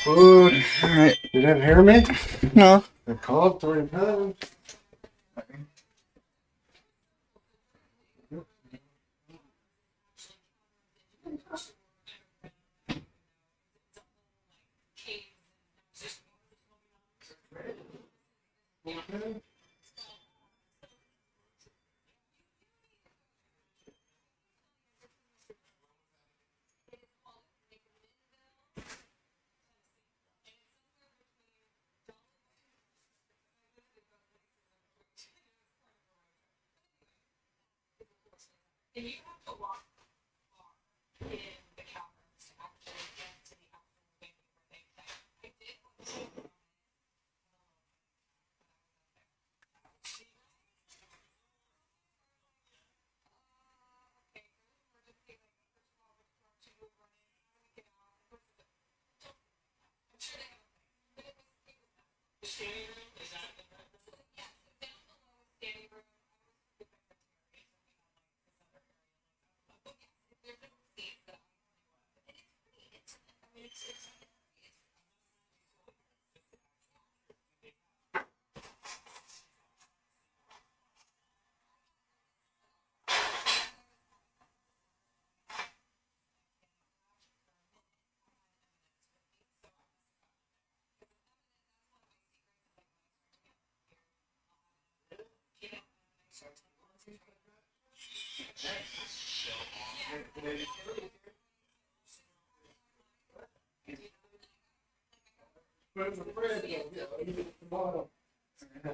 Food. Alright. You didn't hear me? No. I called 3 times.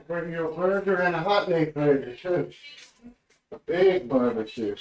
Bring you a burger and a hot dog burger too. A big barbecue.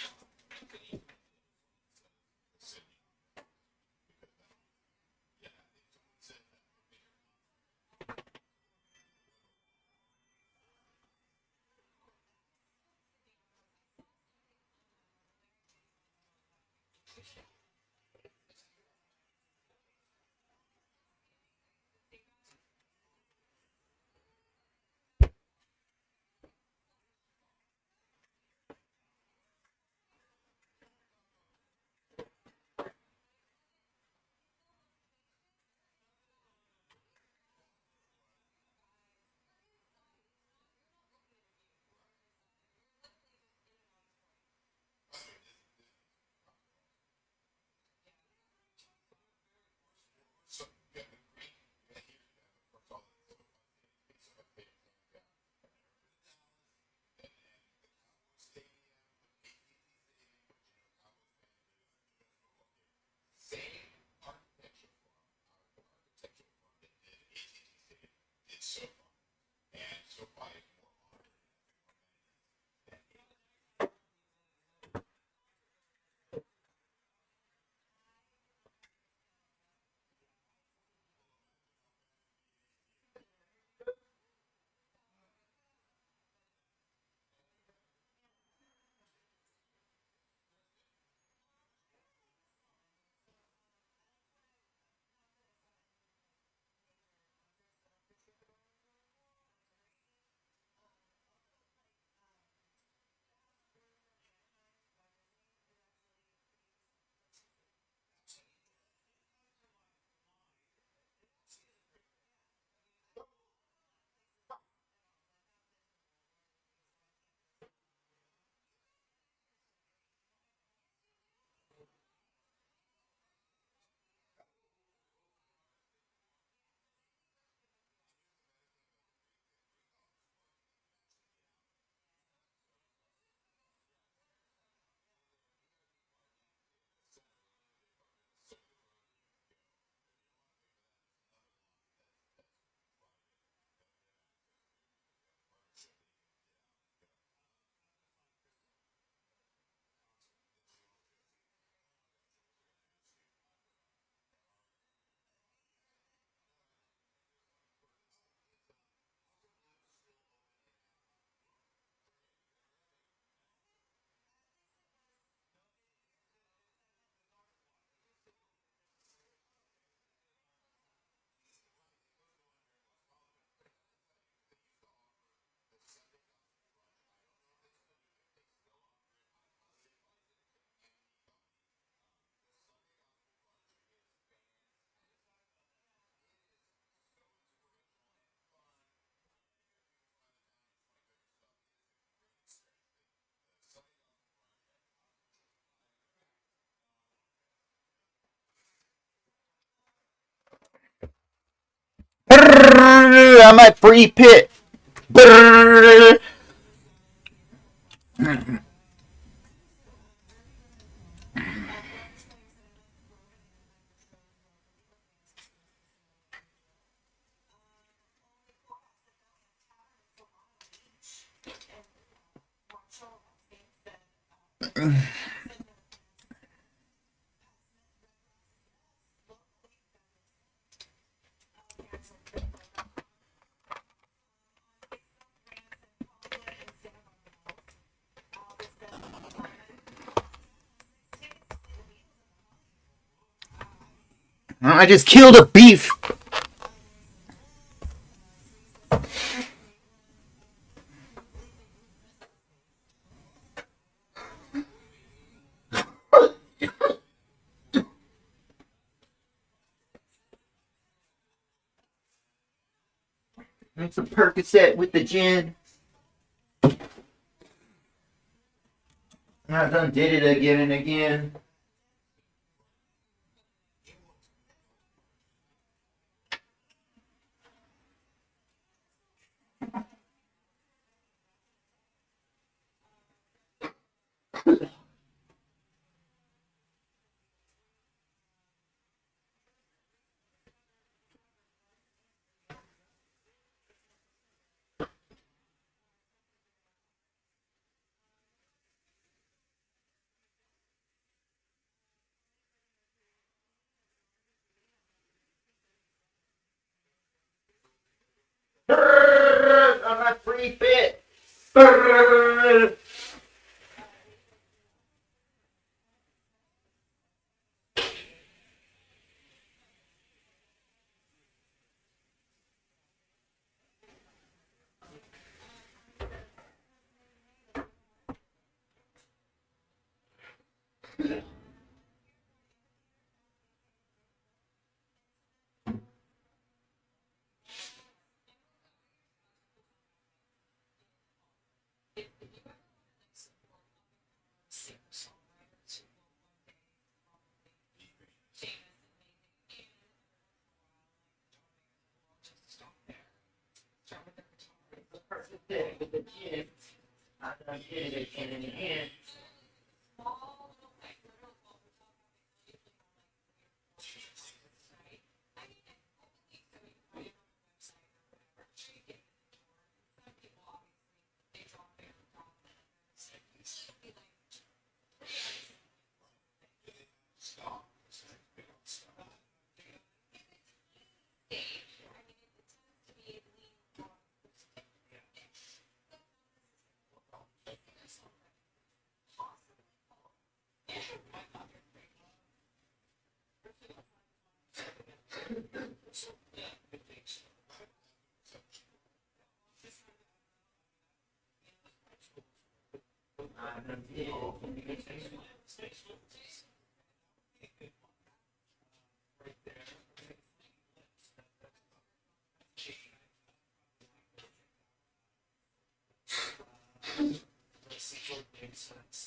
I'm at free pit. Brrr. I just killed a beef. It's a Percocet with the gin. I done did it again and again. I'm not free fit. Percocet with the gin. I done did it again and again. I done did it again and again.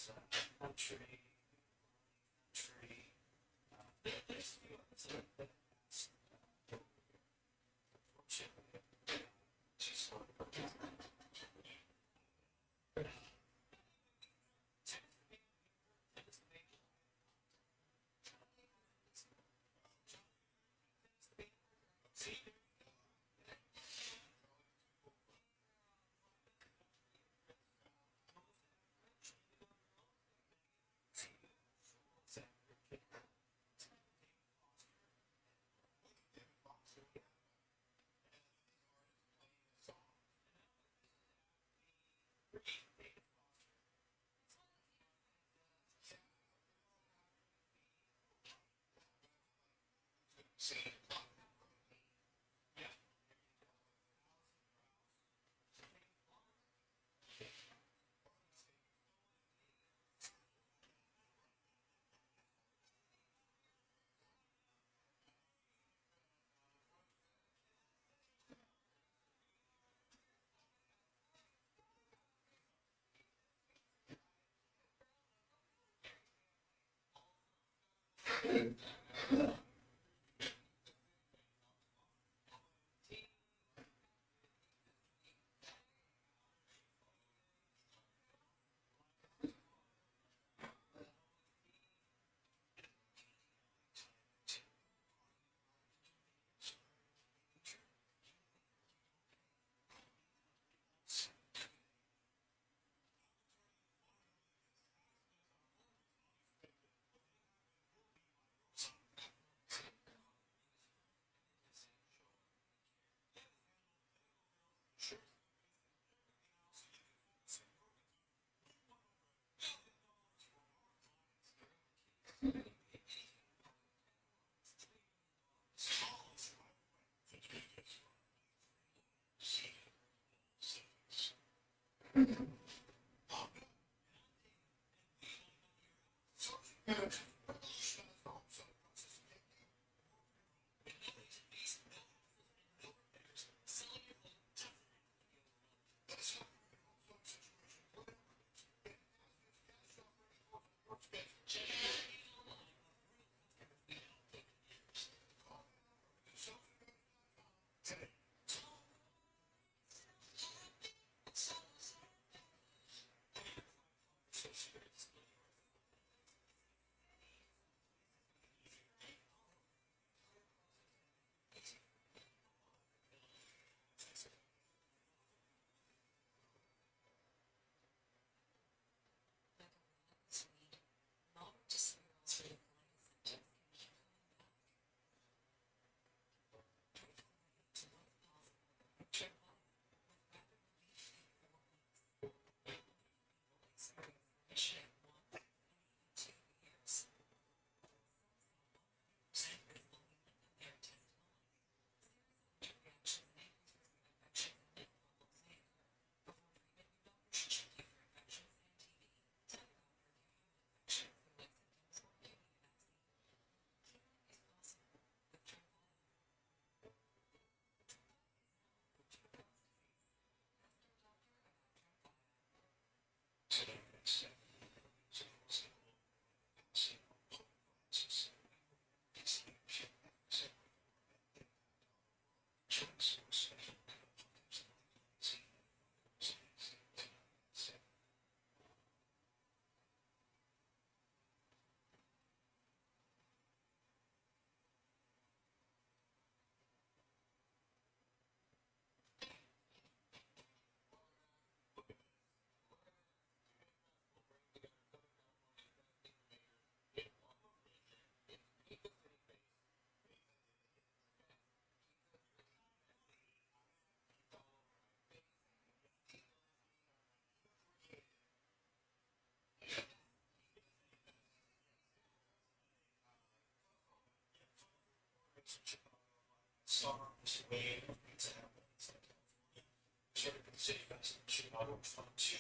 Songs, way of pizza happenings like California. Sort of the city fest in Chicago was fun too.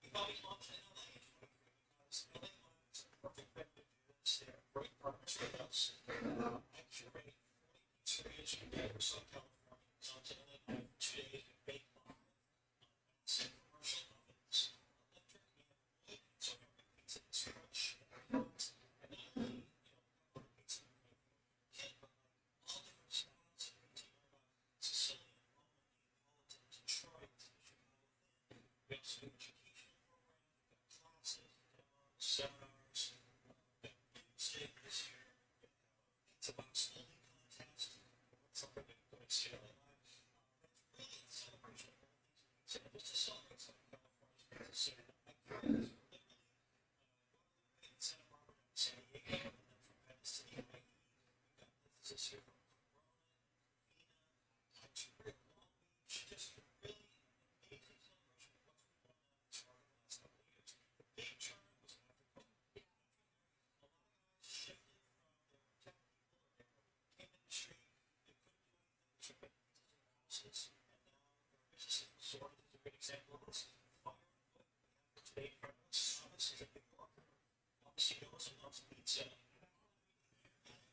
We thought we'd launch in LA in 23 because LA was a perfect venue to do this. They have great partners with us. I curate 40 pizzerias a day for Southern California. So to LA for 2 days we bake live on commercial ovens, electric and wood, so every pizza is fresh and hot. And not only, order pizza and make kit, but all different styles of pizza. Sicilian, Roman, Neapolitan, Detroit, Chicago thin. We also do educational programs. We've got classes, demos, seminars. We've got music this year. We have a pizza box holding contest. Something that goes to LA Live. That's really a celebration of all things pizza, and just to celebrate Southern California's pizza scene. I created this literally in Santa Barbara and San Diego, and then from Venice to the UAE. We've got businesses here from Corona, Vina, to Long Beach, just really an amazing celebration of what's been going on in this market the last couple of years. The big turn was after COVID. After there, a lot of guys shifted from their tech people or their game industry. They couldn't do anything but ship pizzas to their houses, and now their businesses. Sorted is a great example of this. Fire and Foot, we have today in front of us. Thomas is a New Yorker. Obviously, he also loves pizza.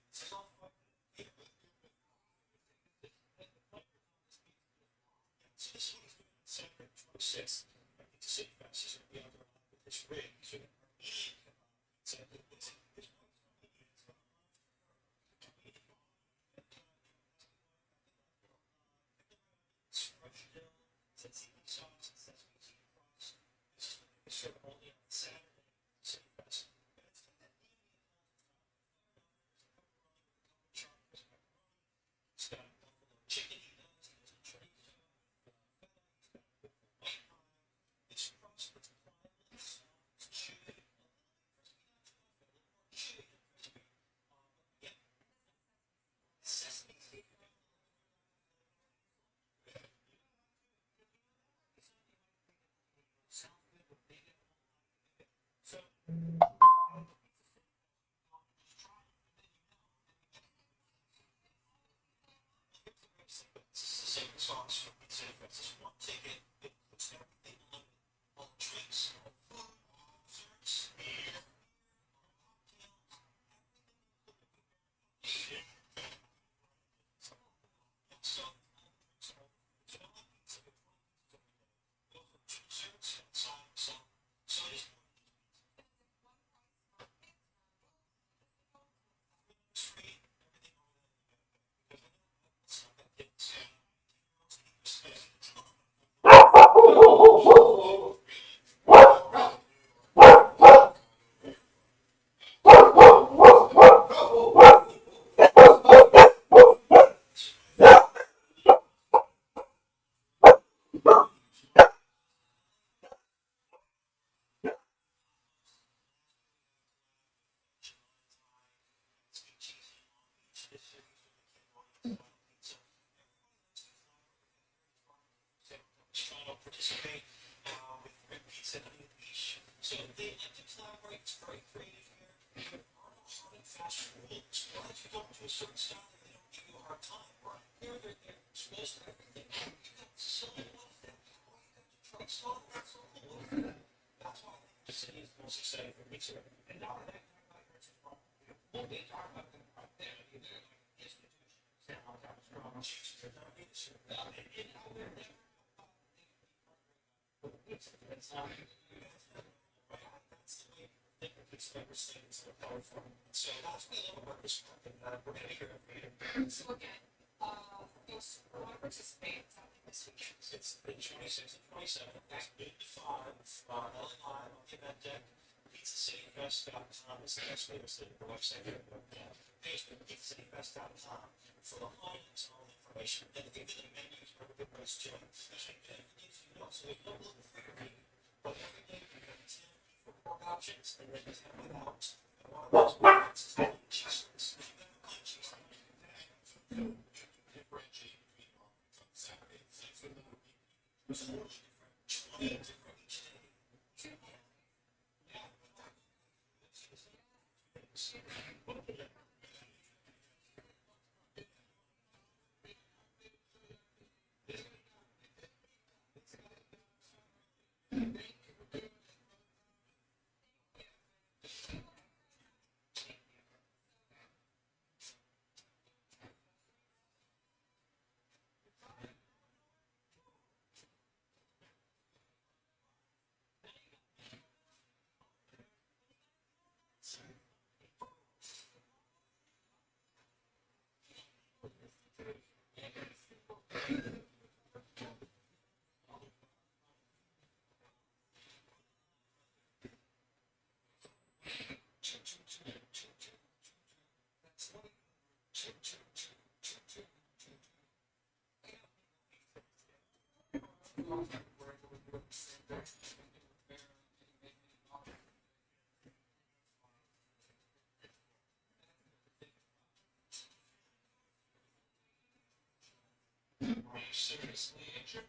This is all fire. So this one is going on Saturday, 26th. I think the City Fest is going to be out there live with this rig. So we have Armenian pizza. His wife's Armenian, so I'm not Armenian. It's fresh dill, tzatziki sauce, and sesame seed crust. This is going to be served only on Saturday at the City Fest. And it's 50 Indian pounds of they like to collaborate. It's very creative here. There are no hard and fast rules. Well, if you don't do a certain style, they don't give you a hard time. Right. Here, they're exposed to everything. You got so what is that? Oh, you got Detroit style. That's so cool. What is that? That's why I think the city is the most exciting for me too. And now that I heard some from, we'll be talking about them right there. I mean, they're like institutions. And how that's strong. They're not industry. And how they're never. It's not. That's the way these numbers things are powerful. So that's me a little bit this month, and we're going to hear it later. So again, those who want to participate, it's happening this week. It's the 26th and 27th. It's 8 to 5. LA Live on the event deck. PizzaCityFest.com is the best way to see the website here. Facebook, PizzaCityFest.com for the lines and all the information. And even the menus are a good place too. Especially if you know, so we don't look for your menu. But every day we have 10 pork options and then 10 without. And one of those ones is called cheese sticks. If you have a plain cheese stick, differentiate between on Saturday and Sunday. There's a more different 20 different each day. Seriously injured?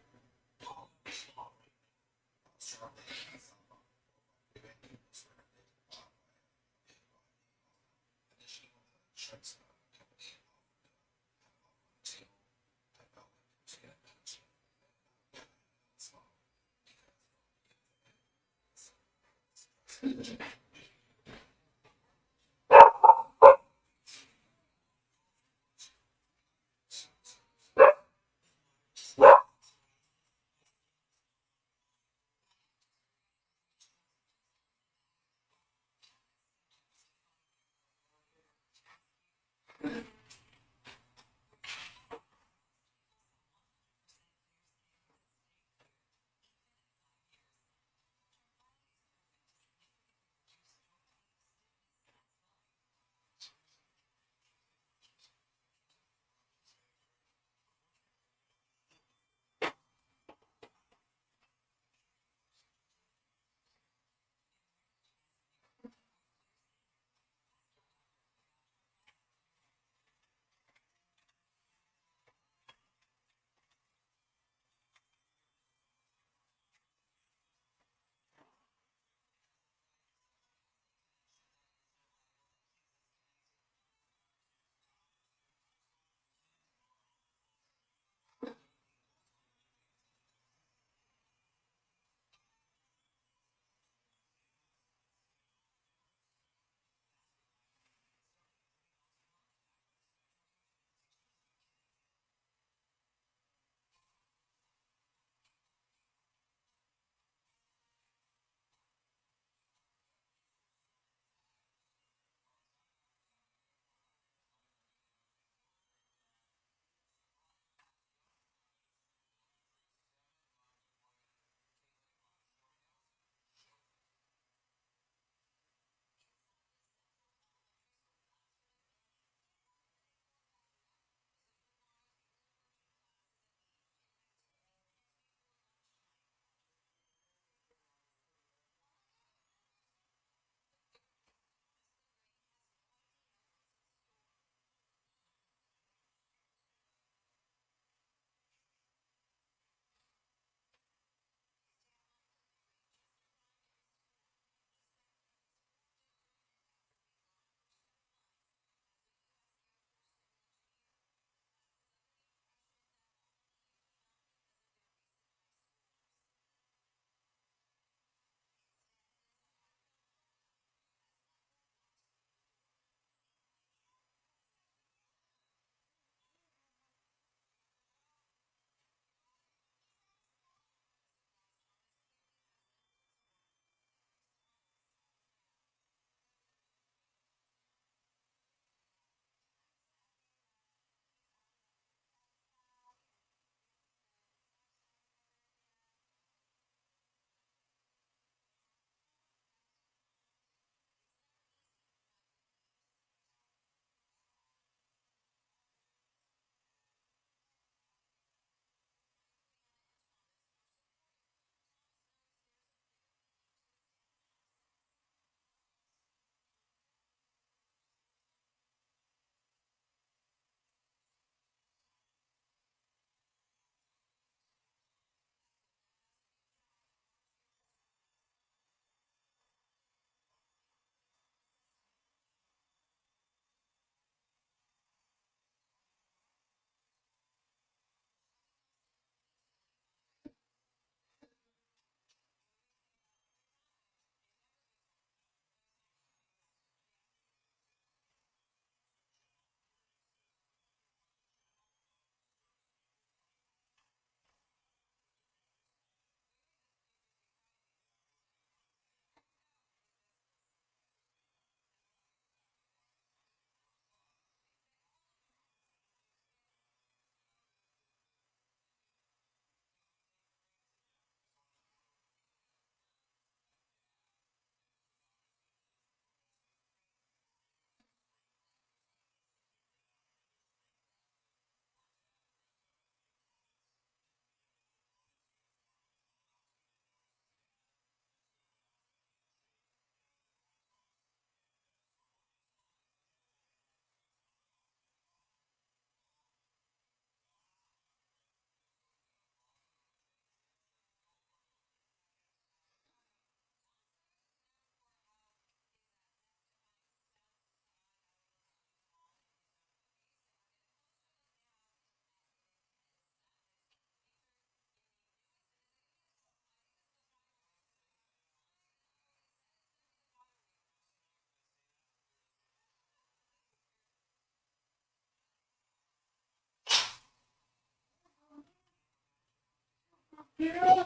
Yeah.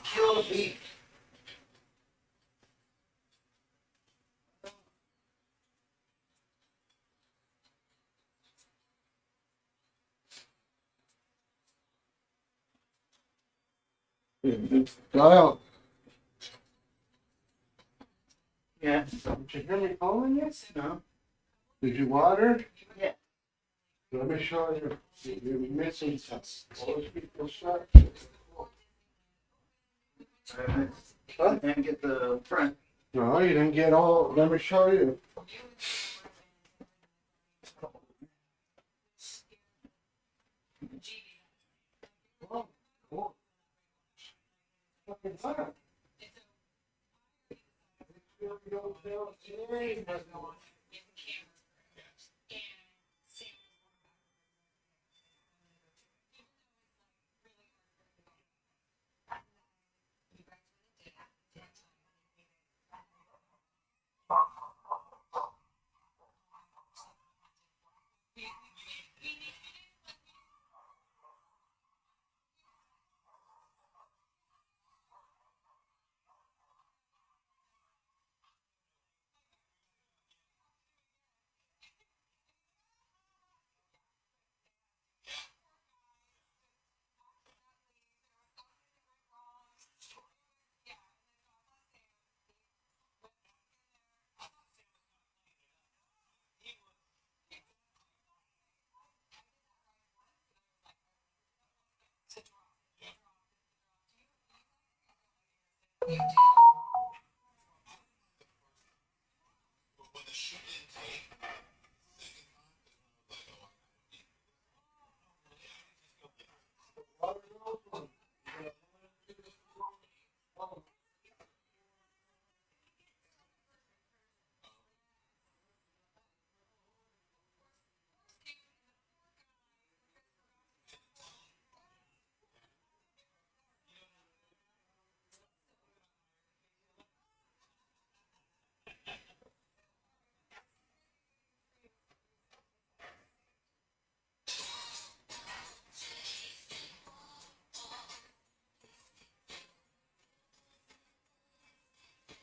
Kill the beef. Kyle, Yeah. did you hear me calling you? No. Did you water? Yeah. Let me show you. You're missing some. Those people stuff. I didn't get the print. No, you didn't get all. Let me show you. Whoa, whoa. Fucking hot.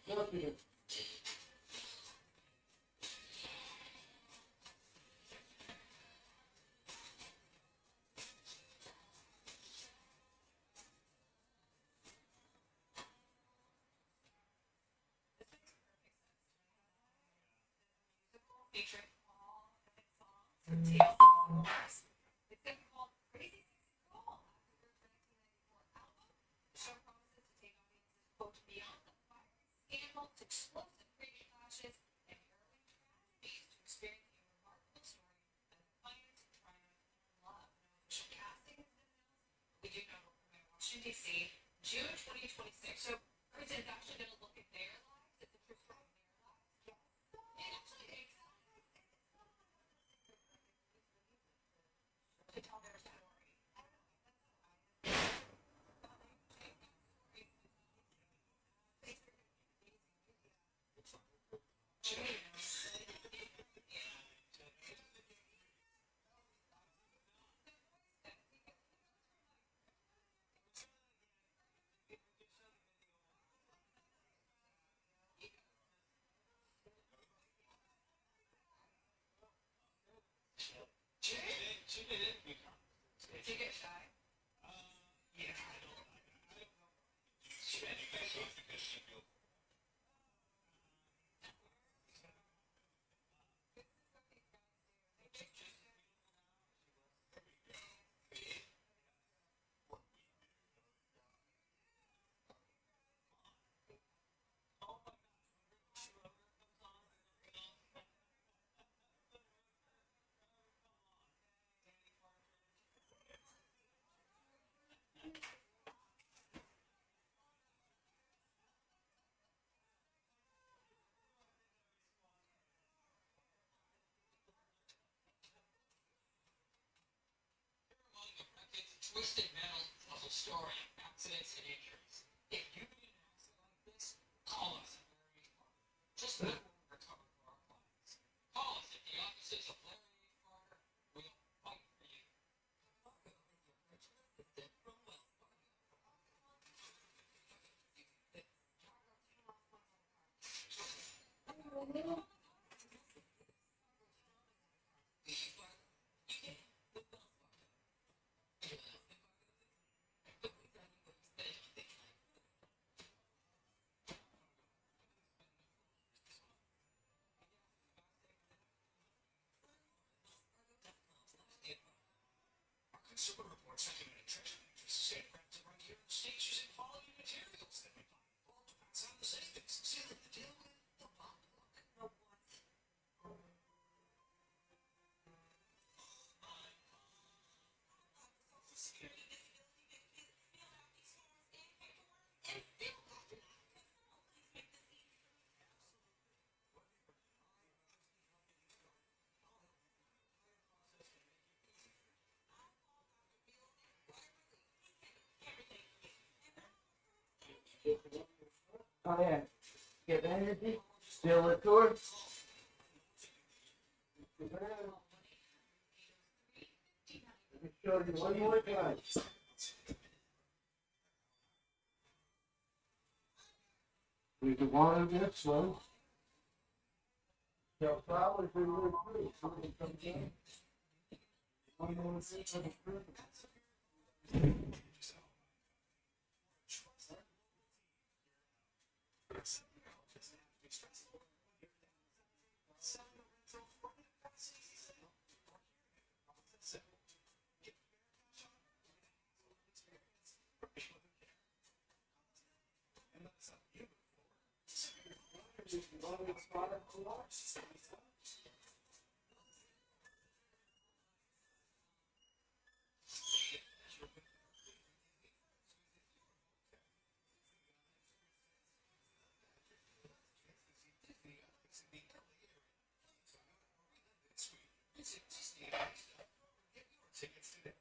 Look at it. Featuring all of its songs from TLC Wars. It's been called Crazy Sexy Girl after their 1994 album. The show promises to take audiences, quote, beyond the fiery scandals, explosive creative clashes, and harrowing tragedies to experience a remarkable story of defiance, triumph, and love. No official casting has been announced. We do know we're coming to Washington, D.C., June 2026. So President's actually going to look at their lives. It's a true story of their lives. Yes. It actually makes sense. To tell their story. Did you get shy? Yeah, I don't know. She had you guys off because she feels. Twisted metal tells a story of accidents and injuries. If you've been in an accident like this, call us at Larry H. Parker. Just like what we're covering for our clients. Call us at the offices of Larry H. Parker. We'll fight for you. Consumer reports documented treasure managers say crafted right here in the States using quality materials that we buy. All to pass on the savings. Sealing the deal with the bond book. Oh yeah. Get energy. Still a tour. Let me show you one more time. We can water this one. Sell flowers in your fruit. Somebody comes in. One more thing for the fruit. Tickets today.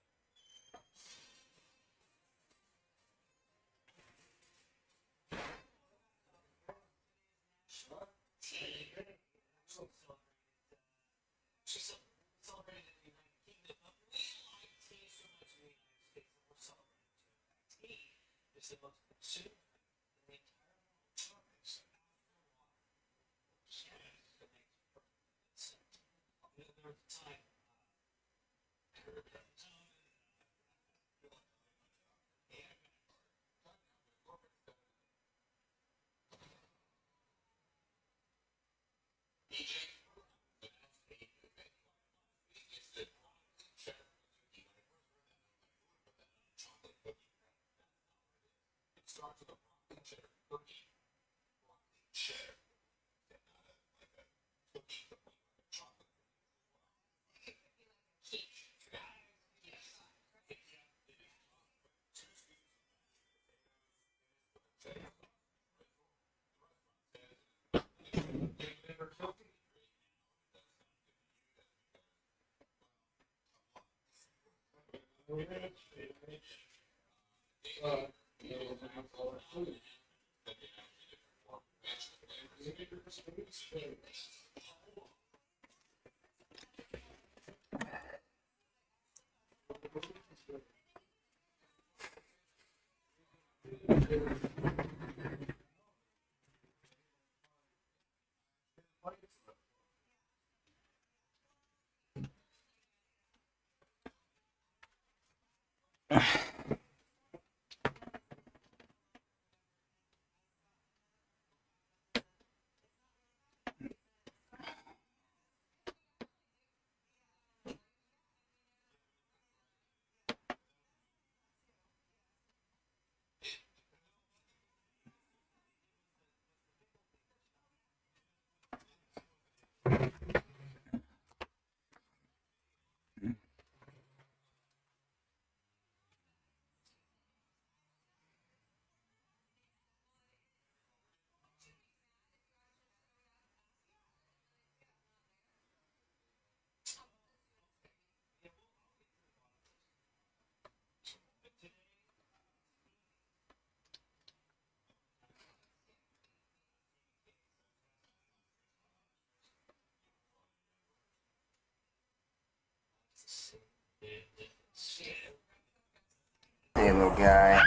Hey, little guy.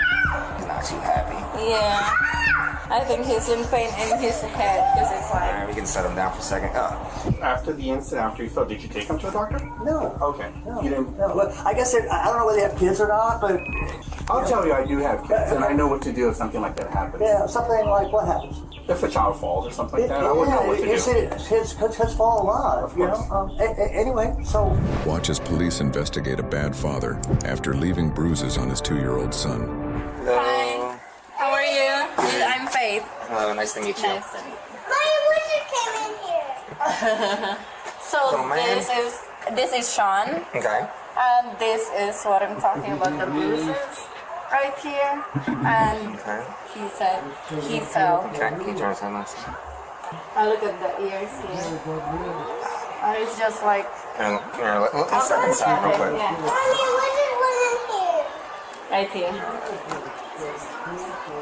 He's not too happy. Yeah. I think he's in pain in his head because it's like. Alright, we can set him down for a second. After the incident, after you fell, did you take him to a doctor? No. Okay. No, You didn't. no. Well, I guess I don't know whether they have kids or not, but I'll tell you, I do have kids, and I know what to do if something like that happens. yeah, something like what happens? If a child falls or something like that, I wouldn't know what to you do. see, kids fall a lot. Of You course. know. Anyway, so Watch as police investigate a bad father after leaving bruises on his 2-year-old son. Hi. How are you? I'm Faith. Hello, nice to meet you. Nice to meet you. My wizard came in here. So Oh, man. this is Sean, Okay. and this is what I'm talking about, the bruises right here. And Okay. he said he fell. Can you turn his head on? Look at the ears here. It's just like. Let's step inside real quick. Yeah, Mommy, wizard was in here. right here.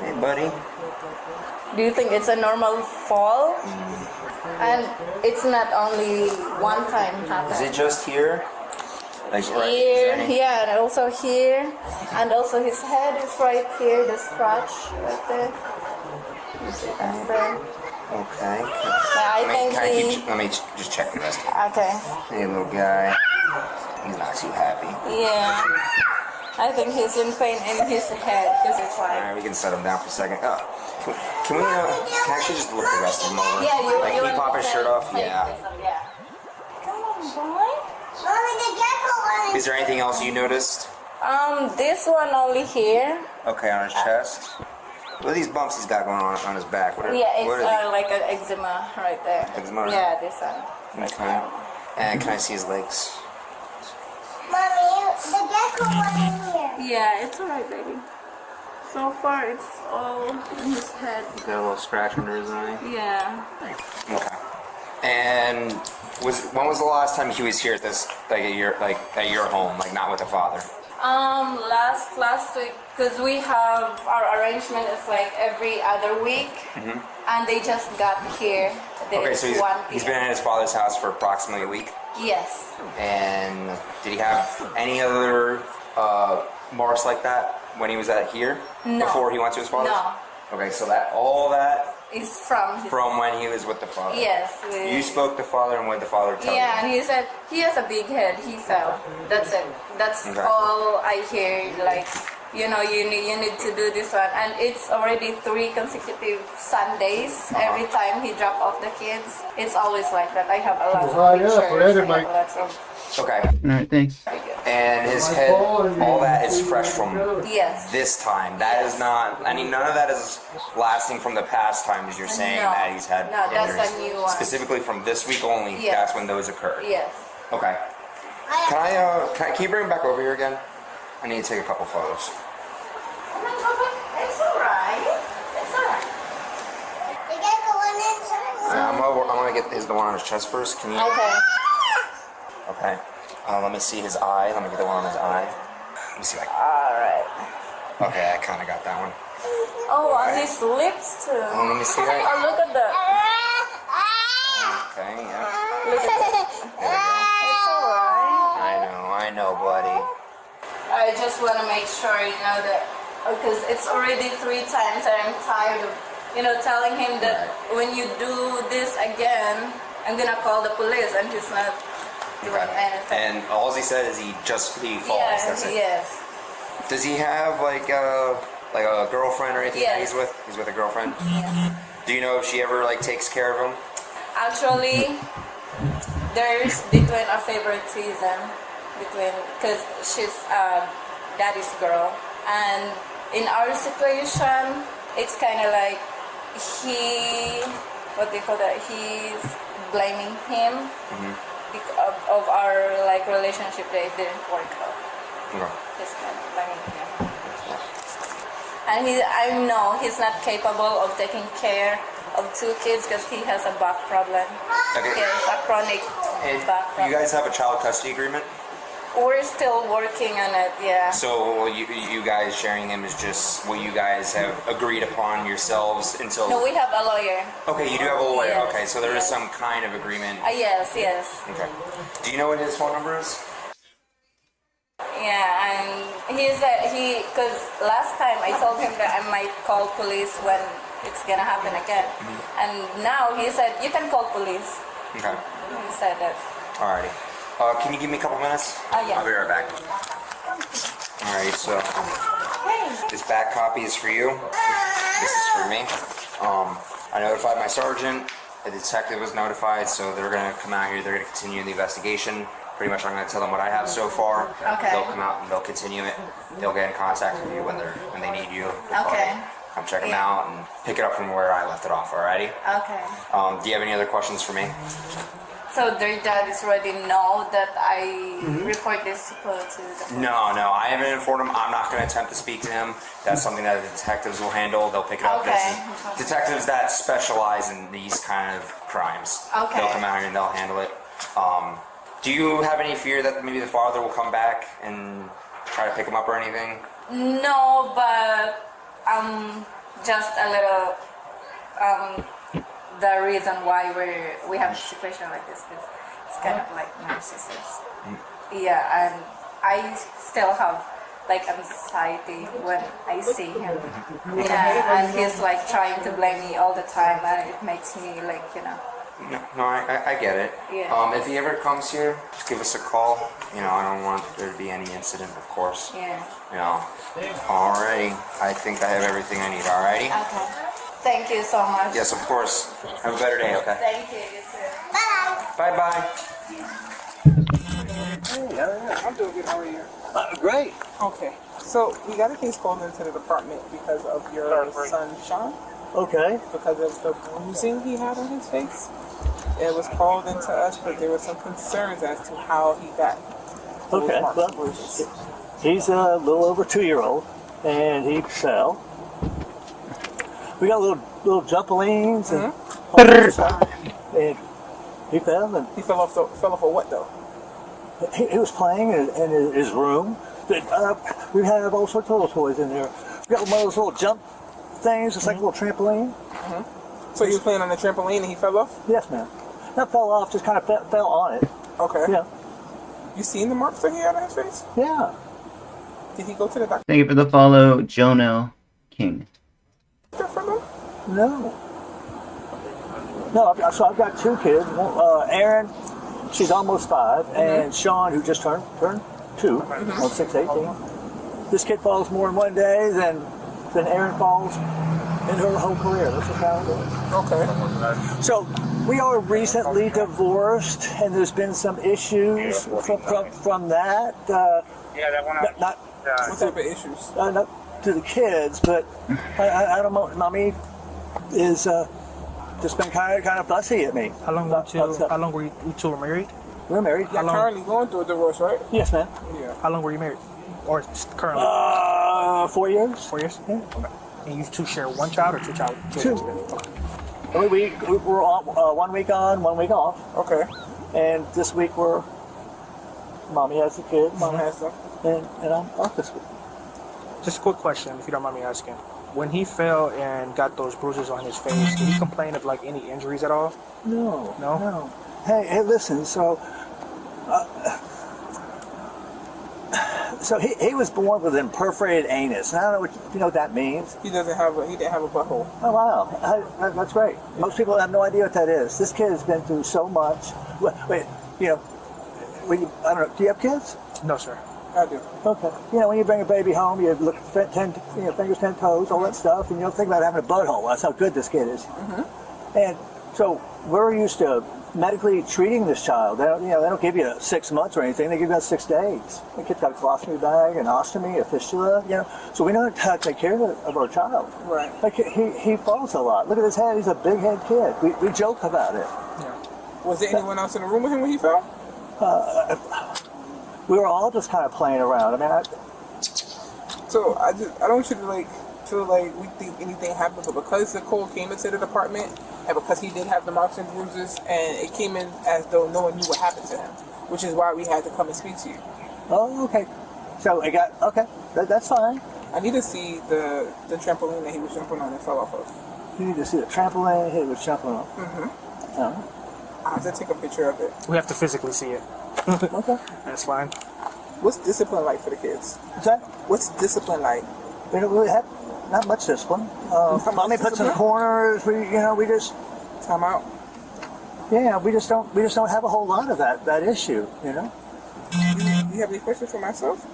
Hey, buddy. Do you think it's a normal fall? And it's not only one time Is happened. it just here? Like right Here, is there any- yeah, and also here, and also his head is right here, the scratch right there. You see that there? Okay. Yeah, I think Let me just check the rest. Okay. Hey, little guy. He's not too happy. Yeah. I think he's in pain in his head because it's like. Alright, we can set him down for a second. Can we actually just look the rest of him over? Yeah, Like, can he pop his shirt off? Yeah. Yeah. Come on, boy. Mommy, the gecko went in. Is there anything else you noticed? This one only here. Okay, on his chest. What are these bumps he's got going on his back? What are, Yeah, what it's are like an eczema right there. Eczema? Yeah, this one. these? Okay. And can I see his legs? Mommy, the gecko went in here. Yeah, it's alright, baby. So far, it's all in his head. He's got a little scratch under his eye. Yeah. Okay. And when was the last time he was here at this, at your home, like not with the father? Last week, because we have our arrangement is like every other week, and they just got here. Okay, so This 1 he's p.m. been at his father's house for approximately a week. Yes. And did he have any other marks like that when he was at here? No. Before he went to his father's? No. Okay, so all that It's from his. from when he was with the father. Yes. You spoke to father, and what did the father tell you? Yeah, and he said he has a big head. He fell. That's it. That's Okay. all I hear. Like, you need to do this one, and it's already 3 consecutive Sundays. Every time he drop off the kids, it's always like that. I have a lot of pictures. I have lots of. Okay. Alright, thanks. And his head, all that is fresh from Yes. this time. That is not, none of that is lasting from the past times you're saying No. that he's had No, that's injuries. a new one. Specifically from this week only, Yes. that's when those occurred. Yes. Okay. Can you bring him back over here again? I need to take a couple photos. It's alright. It's alright. The gecko went inside. I'm gonna get the one on his chest first. Can you? Okay. Okay. Let me see his eye. Let me get the one on his eye. Let me see if I Alright. can. Okay, I kind of got that one. Oh, on his lips too. Oh, let me see that. Oh, look at that. Okay, yeah. Look at that. There we go. It's alright. I know, buddy. I just want to make sure, you know, that, because it's already 3 times and I'm tired of, you know, telling him that when you do this again, I'm gonna call the police, and he's not doing anything. And all he said is he falls. Yes, That's it. yes. Does he have like a girlfriend or anything that Yes. he's with? He's with a girlfriend. Yes. Do you know if she ever like takes care of him? Actually, there's between a favoritism between, because she's daddy's girl, and in our situation, it's kind of like what they call that? He's blaming him because of our like relationship that it didn't work out. Okay. He's kind of blaming him. And I know he's not capable of taking care of 2 kids because he has a back problem. Okay. He has a chronic And back problem. you guys have a child custody agreement? We're still working on it, yeah. So you guys sharing him is just what you guys have agreed upon yourselves until... No, we have a lawyer. Okay, you do have a lawyer. Yes, Okay, so there is yes. some kind of agreement. Yes. Okay. Do you know what his phone number is? Yeah, and because last time I told him that I might call police when it's gonna happen again. And now he said, you can call police. Okay. He said that. Alrighty. Can you give me a couple minutes? Yeah. I'll be right back. Alright, so this back copy is for you. This is for me. I notified my sergeant. The detective was notified, so they're gonna come out here. They're gonna continue the investigation. Pretty much, I'm gonna tell them what I have so far. Okay. They'll come out and they'll continue it. They'll get in contact with you when they need you. Okay. Come check them out and pick it up from where I left it off. Alrighty. Okay. Do you have any other questions for me? So their dad is already know that I report this to the... No, I haven't informed him. I'm not going to attempt to speak to him. That's something that the detectives will handle. They'll pick it up. Okay. This is detectives that specialize in these kind of crimes. Okay. They'll come out here and they'll handle it. Do you have any fear that maybe the father will come back and try to pick him up or anything? No, but just a little the reason why we have a situation like this, because it's kind of like narcissist. Yeah, and I still have like anxiety when I see him. Yeah, and he's like trying to blame me all the time, and it makes me like, you know. No, I get it. Yeah. If he ever comes here, just give us a call. You know, I don't want there to be any incident, of course. Yeah. You know. Alrighty. I think I have everything I need. Alrighty. Okay. Thank you so much. Yes, of course. Have a better day. Okay. Thank you. You too. Bye bye. Hey, I'm doing good. How are you? Great. Okay. So we got a case called into the department because of your son Sean. Okay. Because of the bruising he had on his face. It was called into us, but there were some concerns as to how he got those Okay. marks and Well, bruises. he's a little over 2-year-old, and he fell. We got little jumpolines and and he fell, and He fell off of what though? he was playing in his room. We have all sorts of little toys in there. We got one of those little jump things, it's like a little trampoline. So he was playing on the trampoline and he fell off? Yes, ma'am. Not fell off, just kind of fell on it. Okay. Yeah. You seen the marks that he had on his face? Yeah. Did he go to the doctor Thank you for the follow, Jono King. for them? No. No, so I've got 2 kids. Erin, she's almost 5, and Sean, who just turned 2 on 6/18. This kid falls more in one day than Erin falls in her whole career. That's just how it is. Okay. So we are recently divorced, and there's been some issues from that. Not What type of issues? not to the kids, but I don't know. Mommy is just been kind of fussy at me. How long were you two married? We're married. You're currently going through a divorce, right? Yes, ma'am. Yeah. How long were you married? Or currently? 4 years. 4 years? Yeah. Okay. And you two share one child or two child? 2. Okay. We were on 1 week on, 1 week off. Okay. And this week Mommy has the kid. Mom has them. and I'm off this week. Just a quick question, if you don't mind me asking. When he fell and got those bruises on his face, did he complain of like any injuries at all? No. No? No. Hey, listen, so he was born with an perforated anus. And I don't know if you know what that means. He didn't have a butthole. Oh, wow. That's great. Most people have no idea what that is. This kid has been through so much. Wait, you know, I don't know, do you have kids? No, sir. I do. Okay. You know, when you bring a baby home, you look at fingers, 10 toes, all that stuff, and you don't think about having a butthole. That's how good this kid is. Mm-hmm. And so we're used to medically treating this child. They don't give you 6 months or anything. They give you 6 days. The kid's got a colostomy bag, an ostomy, a fistula. So we know how to take care of our child. Right. Like he falls a lot. Look at his head. He's a big head kid. We joke about it. Yeah. Was there anyone else in the room with him when he fell? We were all just kind of playing around. I mean, So I don't want you to feel like we think anything happened, but because Nicole came into the department and because he did have the marks and bruises, and it came in as though no one knew what happened to him, which is why we had to come and speak to you. Oh, okay. So it got okay. That's fine. I need to see the trampoline that he was jumping on and fell off of. You need to see the trampoline he was jumping on. I have to take a picture of it. We have to physically see it. Okay. That's fine. What's discipline like for the kids? What's that? What's discipline like? We don't really have not much discipline. Mommy puts in the corners. We just time out. Yeah, we just don't have a whole lot of that issue. You have any questions for myself?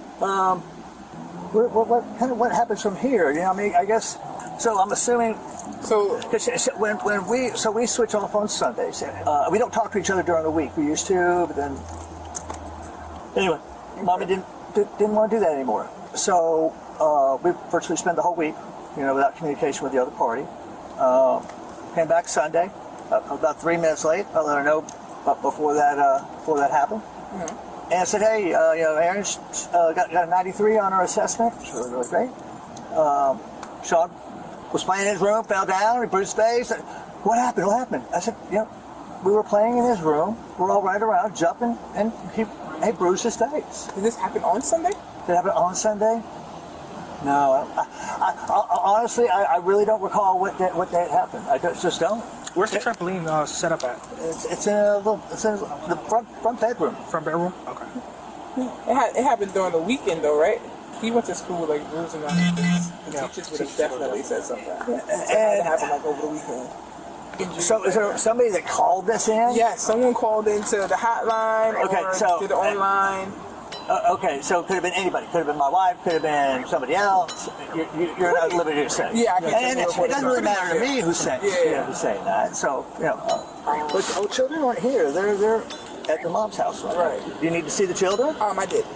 What happens from here? I guess. So I'm assuming. So when we switch off on Sundays. We don't talk to each other during the week. We used to, but then anyway, Mommy didn't want to do that anymore. So we virtually spend the whole week, without communication with the other party. Came back Sunday, about 3 minutes late. I let her know before that happened. Mm-hmm. And I said, hey, Aaron's got a 93 on her assessment. Which was really great. Sean was playing in his room, fell down, he bruised his face. What happened? I said, we were playing in his room. We're all right around, jumping, and he bruised his face. Did this happen on Sunday? Did it happen on Sunday? No. I honestly, I really don't recall what day it happened. I just don't. Where's the trampoline set up at? It's in the front bedroom. Front bedroom? Okay. It happened during the weekend, though, right? He went to school with bruising on his face. The teachers would have definitely said something. It happened over the weekend. So is there somebody that called this in? Yeah, someone called into the hotline or to the online. Okay, so it could have been anybody. Could have been my wife. Could have been somebody else. You're not at liberty to say. Yeah, I can't. And it doesn't really matter to me who's saying that. So but children aren't here. They're at their mom's house. Right. Do you need to see the children? I did.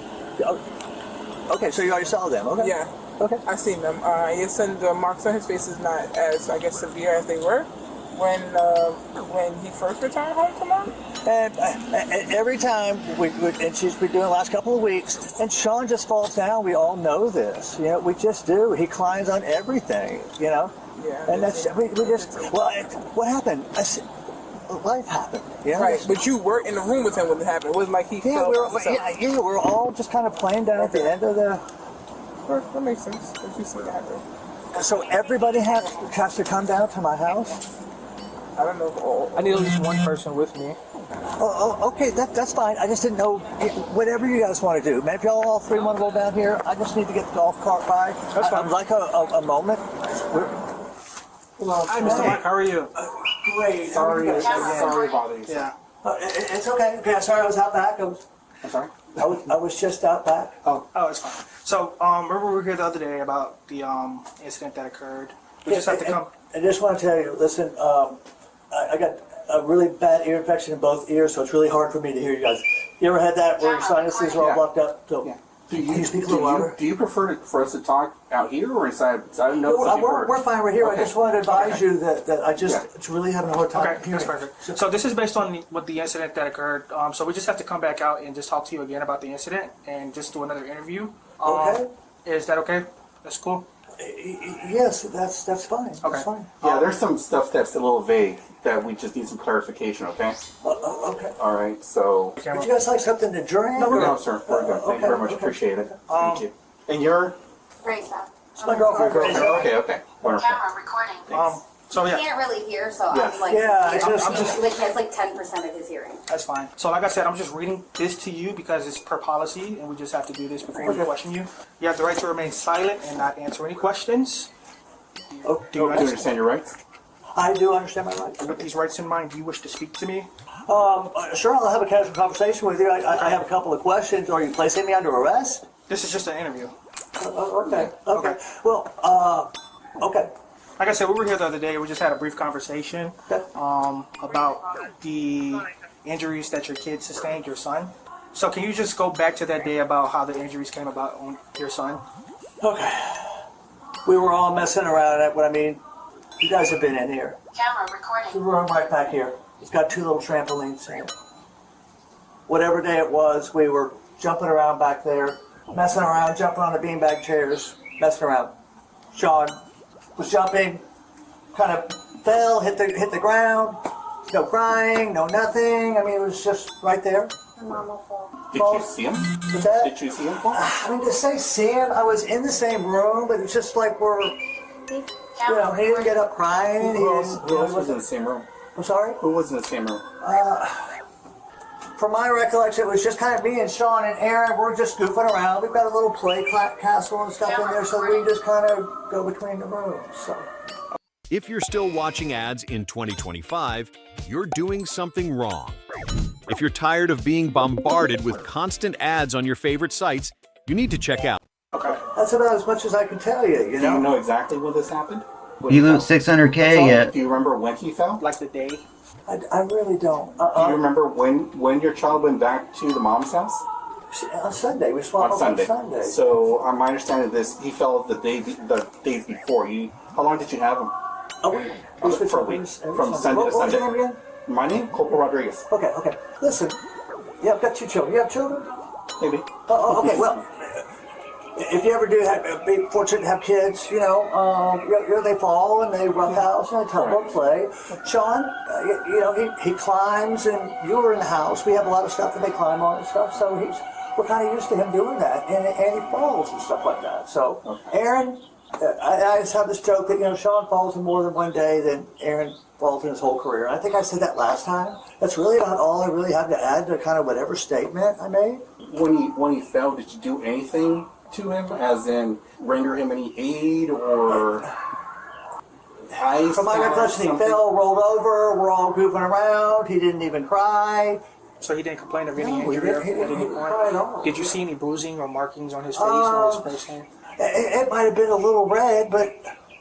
Okay, so you already saw them. Okay. Yeah. Okay. I seen them. Yes, and the marks on his face is not as severe as they were when he first returned home to mom. And every time and she's been doing the last couple of weeks, and Sean just falls down. We all know this. We just do. He climbs on everything. Yeah. And that's we just. Well, what happened? Life happened. Right, but you were in the room with him when it happened. It wasn't like he fell. We were all just kind of playing down at the end of the. That makes sense. That you see that happen. So everybody has to come down to my house. I don't know. I need at least one person with me. Okay, that's fine. I just didn't know whatever you guys want to do. Maybe y'all all three want to go down here. I just need to get the golf cart by. That's fine. I'd like a moment. Hi, Mr. Mike. How are you? Great. Sorry to bother you. Yeah. It's okay. Okay, sorry I was out back. I'm sorry? I was just out back. Oh, it's fine. So, remember we were here the other day about the incident that occurred. We just have to come. I just want to tell you, listen, I got a really bad ear infection in both ears, so it's really hard for me to hear you guys. You ever had that where your sinuses are all blocked up? So can you speak a little louder? Do you prefer for us to talk out here or inside? I don't know. We're fine right here. Okay. I just wanted to advise you that I just it's really having a hard time. Okay, that's perfect. So this is based on the incident that occurred. So we just have to come back out and just talk to you again about the incident and just do another interview. Okay. Is that okay? That's cool. Yes, that's fine. Okay. That's fine. Yeah, there's some stuff that's a little vague that we just need some clarification, okay? Okay. All right, so... Would you guys like something to drink? No, sir. We're good. Thank you very much. Okay. Appreciate it. Thank you. And you're... Grace. It's my girlfriend. Okay. Wonderful. Camera recording. So He yeah, can't really hear, so Yes. I'm like, Yeah, he I'm just- has like 10% of his hearing. that's fine. So like I said, I'm just reading this to you because it's per policy, and we just have to do this before we question you. You have the right to remain silent and not answer any questions. Oh, Do you Do you understand your rights? I do understand my rights. With these rights in mind, do you wish to speak to me? Sure, I'll have a casual conversation with you. I have a couple of questions. Are you placing me under arrest? This is just an interview. Okay. Well, okay. Like I said, we were here the other day. We just had a brief conversation about the injuries that your kid sustained, your son. So can you just go back to that day about how the injuries came about on your son? Okay. We were all messing around at what I mean. You guys have been in here. Camera The recording. room right back here. It's got 2 little trampolines in it. Whatever day it was, we were jumping around back there, messing around, jumping on the beanbag chairs, messing around. Sean was jumping, kind of fell, hit the ground. No crying, no nothing. I mean, it was just right there. Mama fall. Did you see him? What's that? Did you see him fall? I mean, to say see him, I was in the same room, but it's just like he didn't get up crying. Who else was in the same room? I'm sorry? Who was in the same room? From my recollection, it was just kind of me and Sean and Aaron. We're just goofing around. We've got a little play castle and stuff in there, so we just kind of go between the rooms. So. If you're still watching ads in 2025, you're doing something wrong. If you're tired of being bombarded with constant ads on your favorite sites, you need to check out. Okay. That's about as much as I can tell you, you know? Do you know exactly when this happened? You lose 600K yet? Do you remember when he fell? Like the day? I really don't. Do you remember when your child went back to the mom's house? On Sunday. We swapped on Sunday. So, my understanding of this, he fell the days before. How long did you have him? A week. For a week. From Sunday to Sunday. What was your name again? My name? Corporal Rodriguez. Okay. Listen, I've got 2 children. You have children? Maybe. Okay, well, if you ever do be fortunate to have kids, they fall and they roughhouse and they tumble and play. Sean, he climbs, and you were in the house. We have a lot of stuff that they climb on and stuff, so we're kind of used to him doing that, and he falls and stuff like that. So, Aaron, I just have this joke that, Sean falls in more than one day than Aaron falls in his whole career. I think I said that last time. That's really about all I really have to add to kind of whatever statement I made. When he fell, did you do anything to him, as in render him any aid or ice? From my recollection, he fell, rolled over, we're all goofing around, he didn't even cry. So he didn't complain of any No, injury he at any didn't point? cry at all. Did you see any bruising or markings on his face or his person? It might have been a little red, but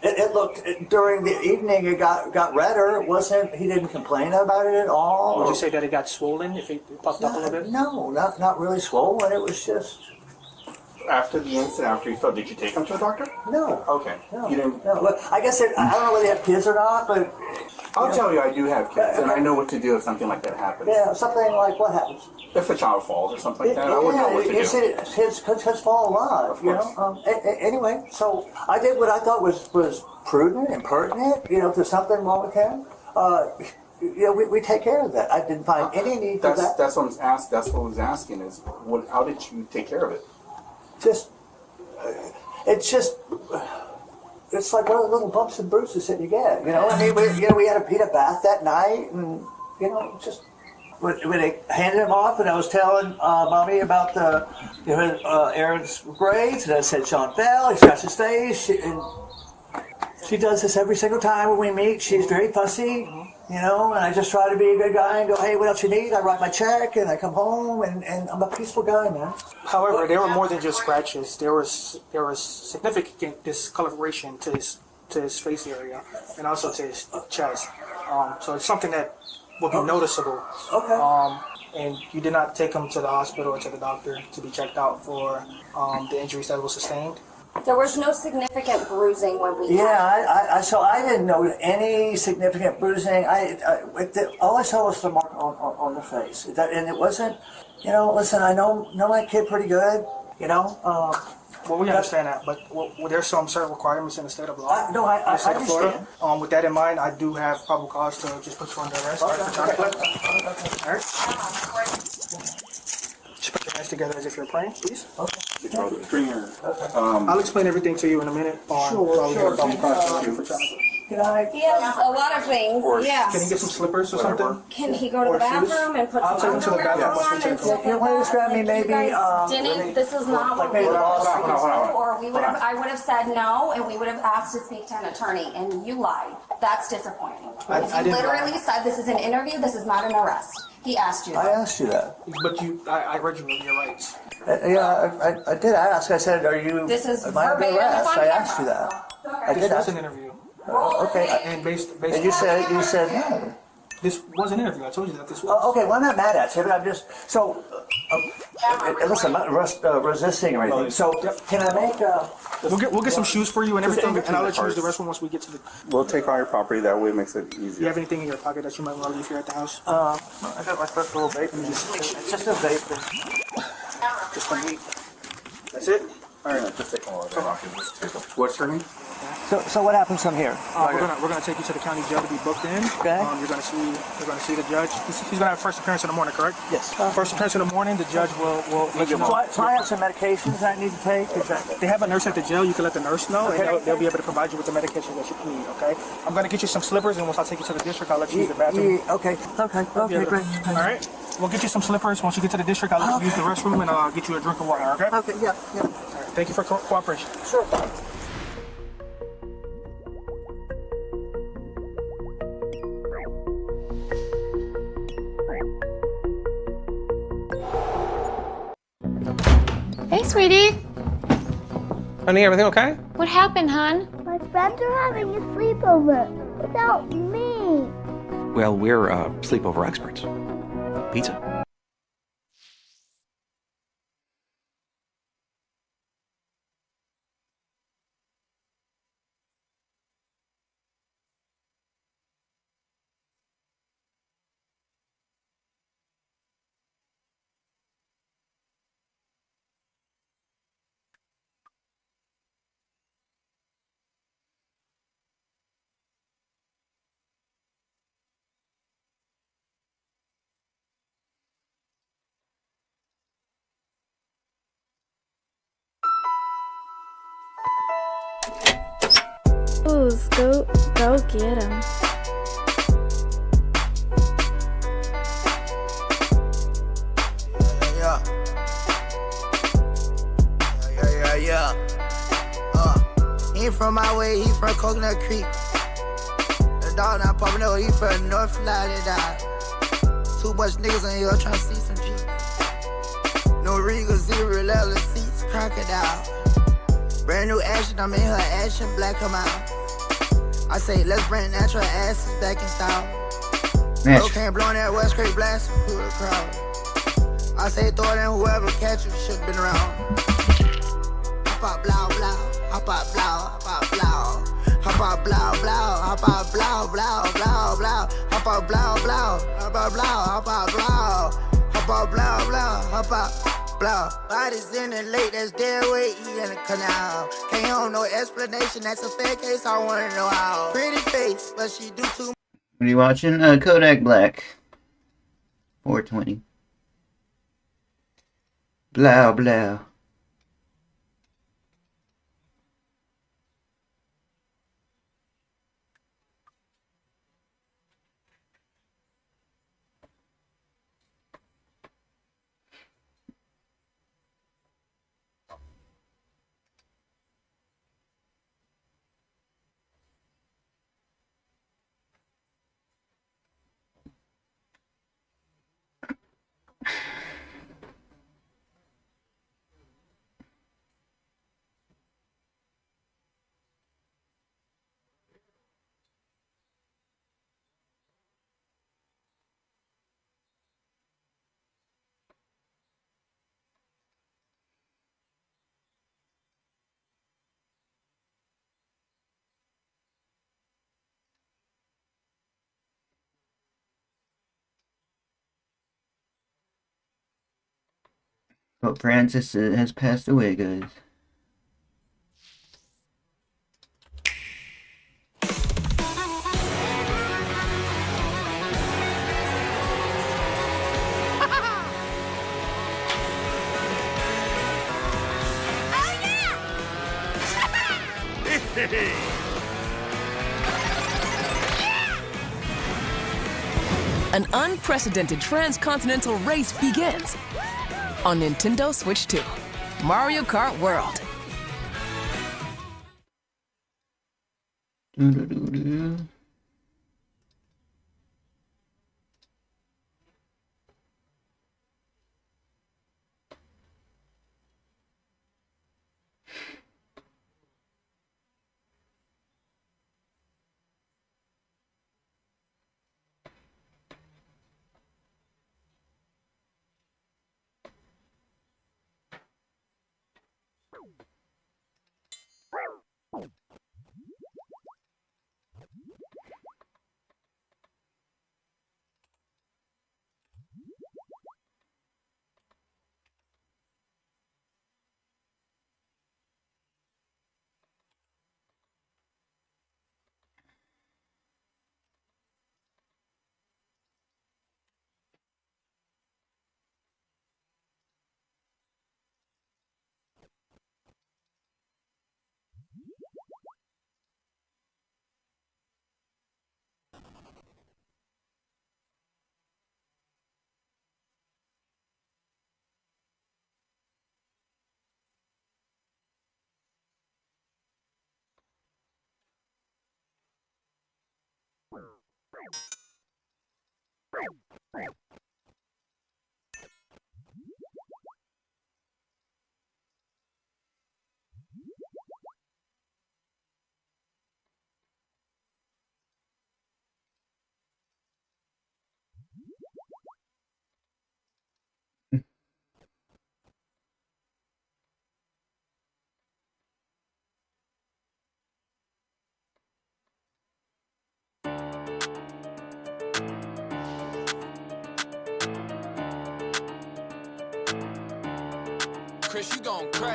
it looked, during the evening it got redder. It wasn't, he didn't complain about it at all. Would you say that it got swollen if it puffed up a little bit? No, not really swollen. It was just... After the incident, after he fell, did you take him to a doctor? No. Okay. No, You didn't. no. But I guess I don't know whether they have kids or not, but... I'll tell you, I do have kids, and I know what to do if something like that happens. Yeah, something like what happens? If a child falls or something like that, I wouldn't know what to do. You see, kids fall alive, Anyway, so I did what I thought was prudent and pertinent, if there's something wrong with him. We take care of that. I didn't find any need for that. That's what I was asking is, how did you take care of it? It's like one of the little bumps and bruises that you get, I mean, we had a bath that night, and just when they handed him off, and I was telling Mommy about Aaron's grades, and I said Sean fell, he scratched his face, and she does this every single time when we meet. She's very fussy, and I just try to be a good guy and go, hey, what else you need? I write my check, and I come home, and I'm a peaceful guy, man. However, there were more than just scratches. There was significant discoloration to his face area and also to his chest. So it's something that will be noticeable. Okay. And you did not take him to the hospital or to the doctor to be checked out for the injuries that were sustained? There was no significant bruising when we so I didn't note any significant bruising. All I saw was the mark on the face. And it wasn't, listen, I know my kid pretty good, Well, we understand that, but there's some certain requirements in the state of law. No, I in the state of understand. Florida. With that in mind, I do have probable cause to just put you under arrest. Okay. For child neglect. All right. Just put your hands together as if you're praying, please. Okay. I'll explain everything to you in a minute. Sure. Probable cause for child neglect. Can I? He has a lot of things. Yes. Can you get some slippers or something? Can he go to the bathroom and put I'll some take him to the underwear bathroom. on and stuff You like want to that? describe me Like, maybe? you guys didn't. This is not what we maybe- would hold on. or we would have. I would have said no, and we would have asked to speak to an attorney, and you lied. That's disappointing. I He didn't literally lie. said this is an interview. This is not an arrest. He asked you. I asked you that. But I read your rights. Yeah, I did ask. I said, "Are you?" This is am I under verbatim. It's arrest? on I camera. asked you that. I This did was ask. an interview. Okay. And based And you said no. this was an interview. I told you that this was. Okay, well, I'm not mad at you, but I'm just so. Listen, I'm not resisting or anything. So, can I make? We'll get some shoes for you and everything, and I'll let you use the restroom once we get to the. We'll take all your property. That way it makes it Do you easier. have anything in your pocket that you might want to leave here at the house? I got my first little vape. It's just a vape. Just some weed. That's it. All right. Just take all of that off this table. What's your name? So what happens from here? We're gonna take you to the county jail to be booked in. Okay. You're gonna see the judge. He's gonna have first appearance in the morning, correct? Yes. First appearance in the morning. The judge will let you know. So I have some medications I need to take. Is that? They have a nurse at the jail. You can let the nurse know, Okay. and they'll be able to provide you with the medication that you need. Okay. I'm gonna get you some slippers, and once I take you to the district, I'll let you use the bathroom. Okay, great. All right. We'll get you some slippers. Once you get to the district, I'll let you use the restroom, and I'll get you a drink of water. Okay. Okay, yeah. All right. Thank you for cooperation. Sure. Hey, sweetie. Honey, everything okay? What happened, hon? My friends are having a sleepover without me. Well, we're sleepover experts. Pizza. Ooh, go get him. He ain't from my way, he from Coconut Creek. The dog not popping up, he from North Florida. Too much niggas in here trying to see some G. No Regal, zero leather seats, crocodile. Brand new action, I'm in her action, black come out. I say, let's bring natural asses back in style. Cocaine blowing that West Creek blast, cool the crowd. I say, throw it in whoever catch you, should've been around. Hop out, blow, blow. Hop out, blow, hop out, blow. Hop out, blow, blow. Hop out, blow, blow, blow, blow. Hop out, blow, blow. Hop out, blow, hop out, blow. Hop out, blow, blow. Hop out, blow. Bodies in the lake, that's dead weight, he in the canal. Can't hold no explanation, that's a fair case, I wanna know how. Pretty face, but she do too. What are you watching? Kodak Black. 420. Blow, blow. Pope Francis has passed away, guys. An unprecedented transcontinental race begins on Nintendo Switch 2. Mario Kart World.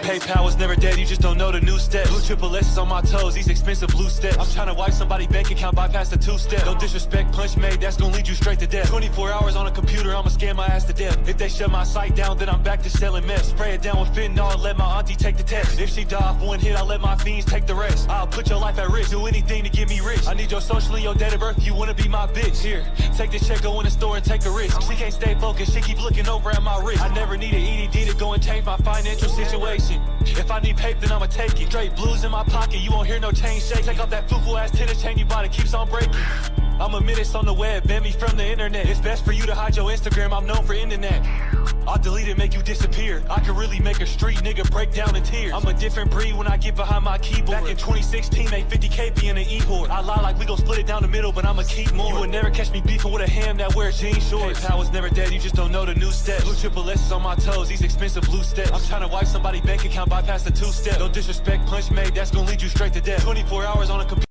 PayPal was never dead, you just don't know the new steps. Blue triple S's on my toes, these expensive blue steps. I'm trying to wipe somebody bank account, bypass the two-step. Don't disrespect punch made, that's gonna lead you straight to death. 24 hours on a computer, I'ma scam my ass to death. If they shut my site down, then I'm back to selling mess. Spray it down with fentanyl, let my auntie take the test. If she die off one hit, I'll let my fiends take the rest. I'll put your life at risk, do anything to get me rich. I need your social and your date of birth if you wanna be my bitch. Here, take this check, go in the store and take a risk. She can't stay focused, she keep looking over at my wrist. I never need an EDD to go and change my financial situation. If I need paper, then I'ma take it. Straight blues in my pocket, you won't hear no chain shake. Take off that foo-foo ass tennis chain you bought, it keeps on breaking. I'm a menace on the web, ban me from the internet. It's best for you to hide your Instagram, I'm known for internet. I'll delete it, make you disappear. I could really make a street nigga break down in tears. I'm a different breed when I get behind my keyboard. Back in 2016, made 50K being an e-whore. I lie like we gon' split it down the middle, but I'ma keep more. You would never catch me beefing with a ham that wears jean shorts. PayPal was never dead, you just don't know the new steps. Blue triple S's on my toes, these expensive blue steps. I'm trying to wipe somebody bank account, bypass the two-step. Don't disrespect punch made, that's gonna lead you straight to death. 24 hours on a computer.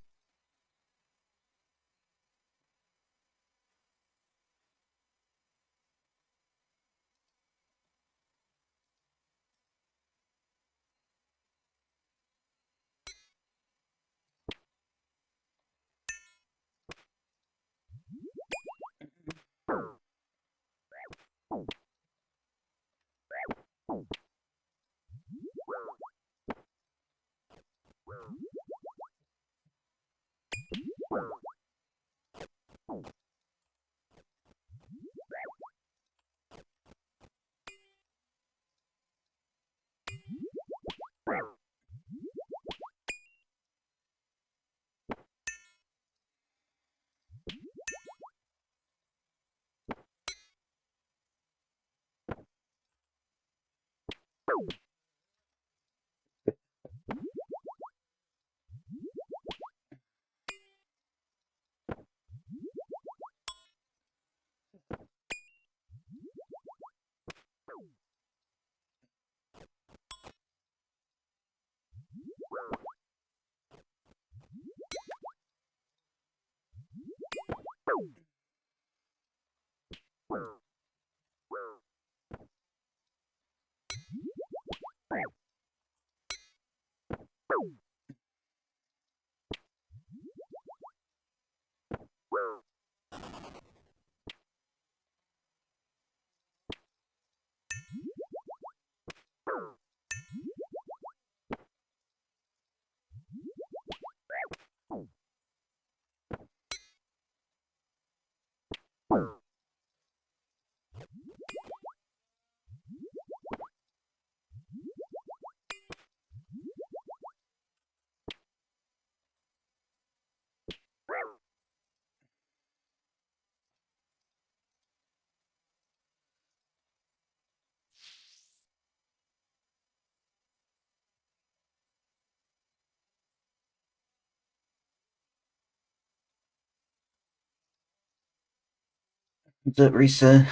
What's up, Risa?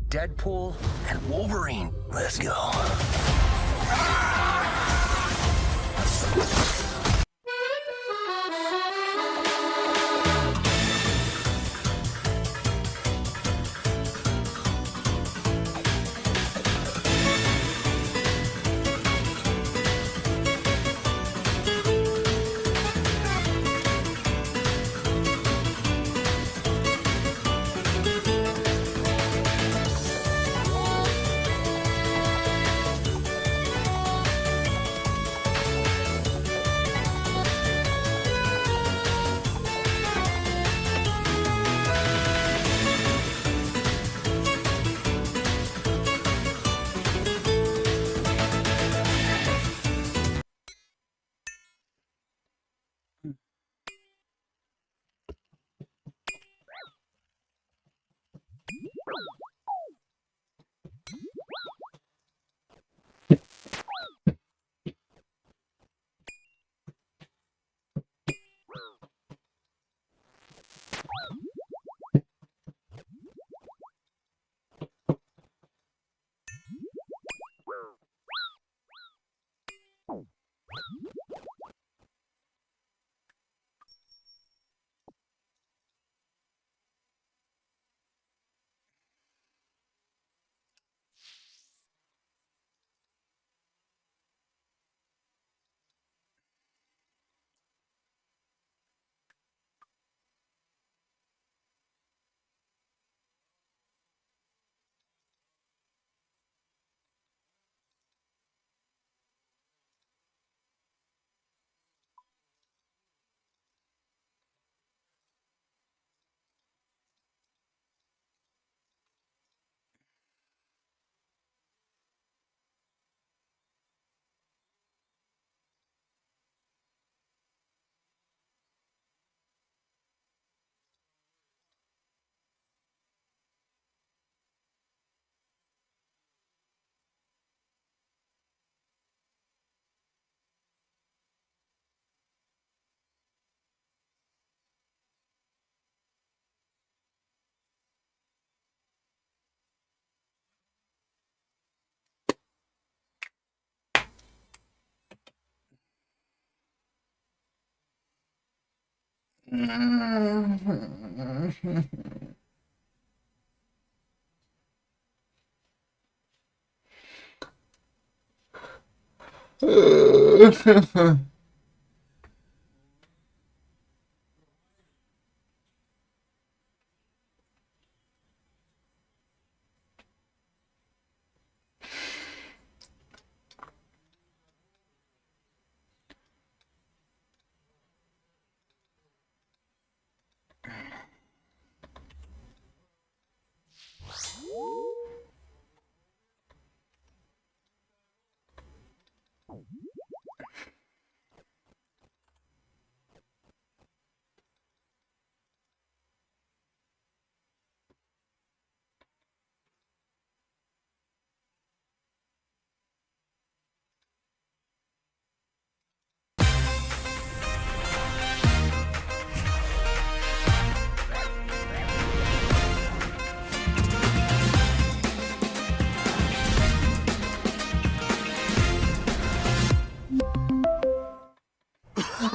Deadpool and Wolverine. Let's go.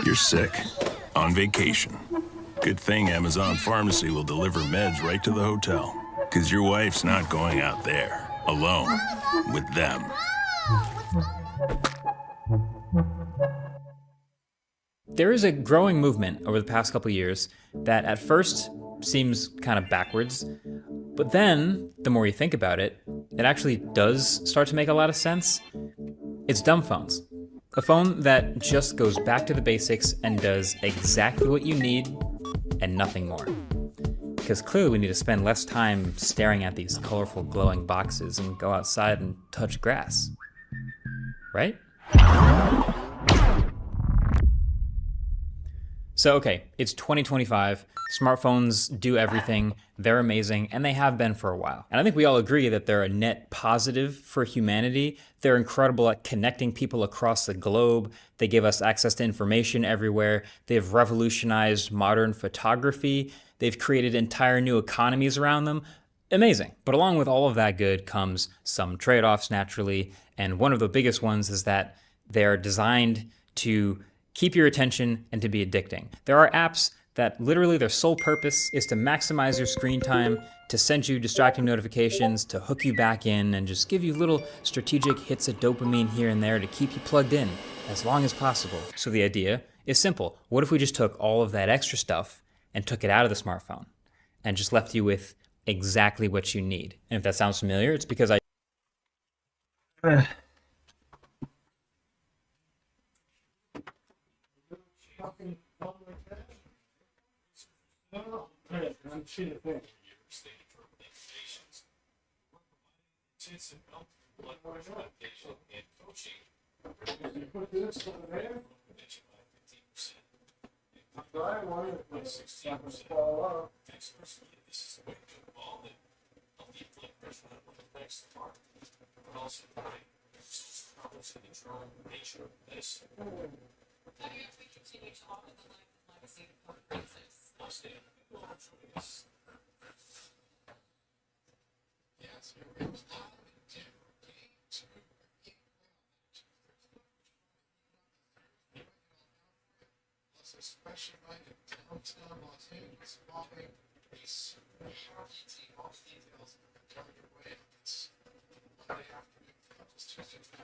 You're sick, on vacation. Good thing Amazon Pharmacy will deliver meds right to the hotel. Because your wife's not going out there, alone, with them. There is a growing movement over the past couple years that at first seems kind of backwards, but then, the more you think about it, it actually does start to make a lot of sense. It's dumb phones. A phone that just goes back to the basics and does exactly what you need and nothing more. Because clearly we need to spend less time staring at these colorful glowing boxes and go outside and touch grass. Right? So, okay, it's 2025. Smartphones do everything. They're amazing, and they have been for a while. And I think we all agree that they're a net positive for humanity. They're incredible at connecting people across the globe. They give us access to information everywhere. They've revolutionized modern photography. They've created entire new economies around them. Amazing. But along with all of that good comes some trade-offs naturally. And one of the biggest ones is that they're designed to keep your attention and to be addicting. There are apps that literally their sole purpose is to maximize your screen time, to send you distracting notifications, to hook you back in, and just give you little strategic hits of dopamine here and there to keep you plugged in as long as possible. So the idea is simple. What if we just took all of that extra stuff and took it out of the smartphone and just left you with exactly what you need? And if that sounds familiar, it's because I Especially like in downtown Los Angeles, involving these all details coming your way. It's what they have to do. Just choose it.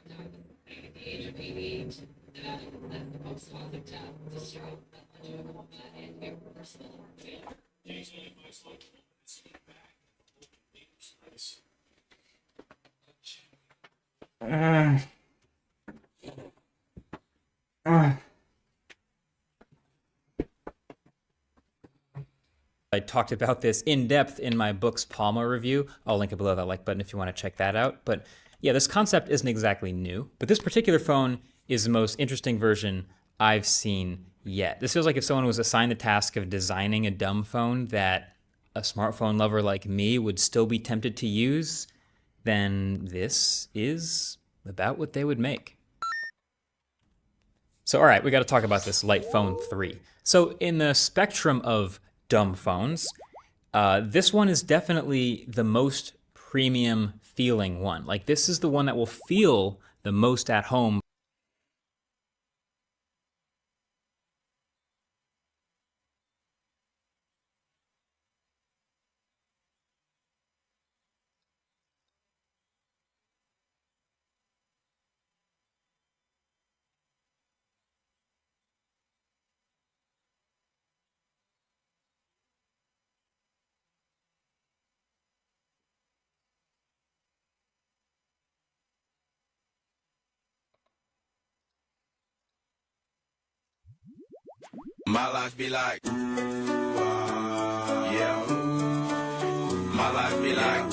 At the age of 88, I talked about this in depth in my book's Palma review. I'll link it below that like button if you want to check that out. But yeah, this concept isn't exactly new, but this particular phone is the most interesting version I've seen yet. This feels like if someone was assigned the task of designing a dumb phone that a smartphone lover like me would still be tempted to use, then this is about what they would make. So all right, we got to talk about this Light Phone 3. So in the spectrum of dumb phones, this one is definitely the most premium feeling one. Like this is the one that will feel the most at home. My life be like, yeah. My life be like,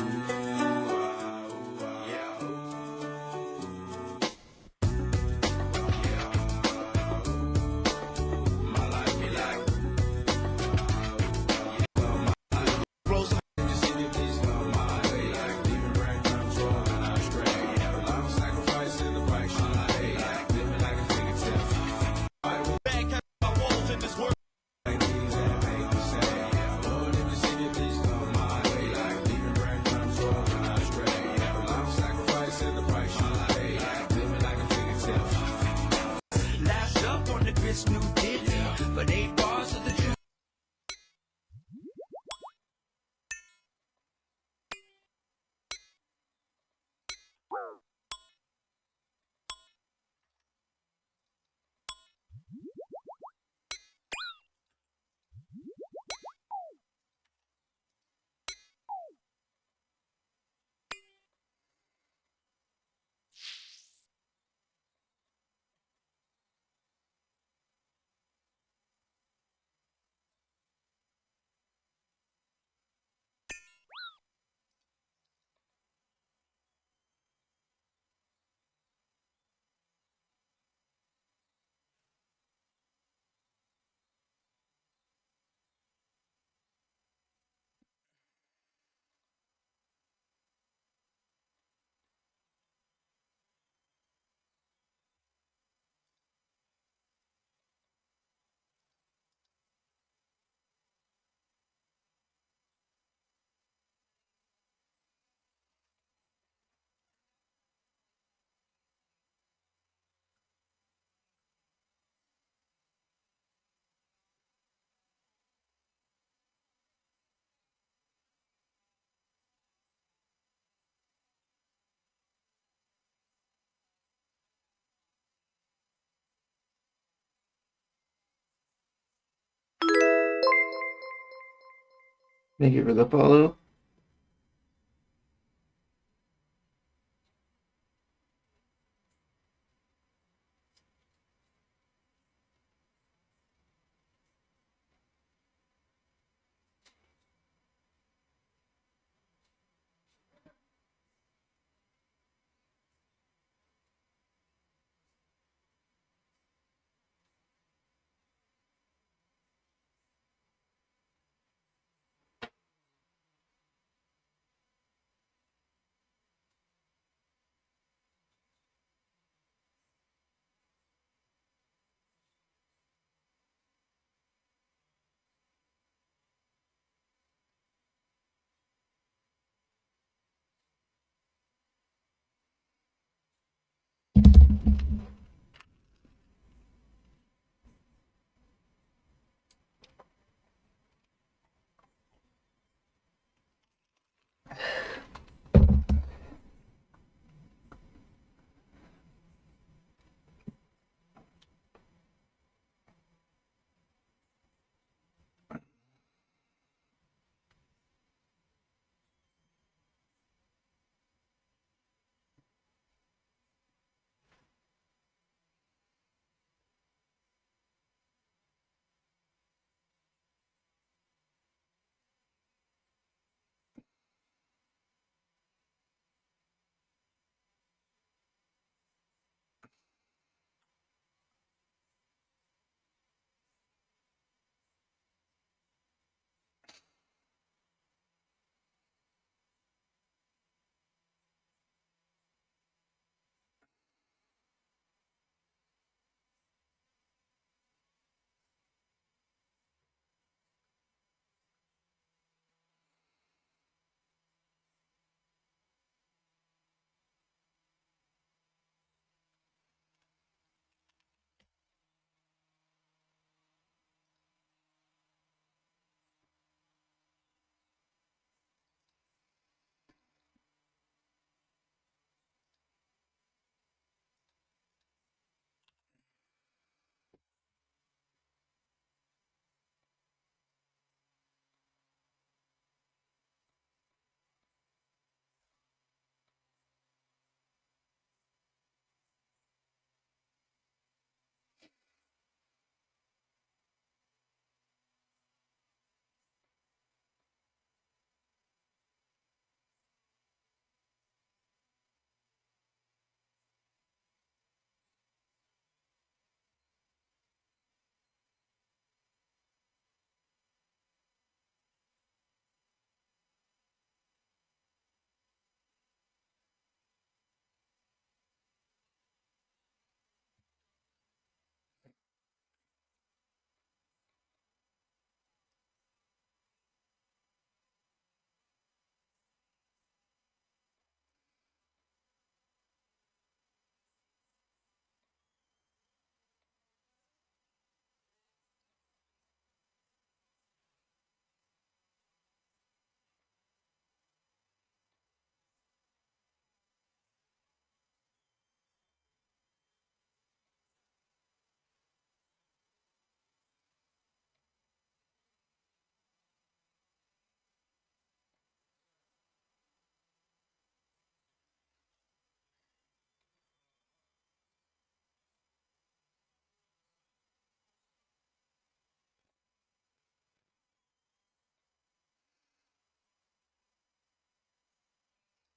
last up on the Chris New Diddy, but 8 bars of the truth. Thank you for the follow.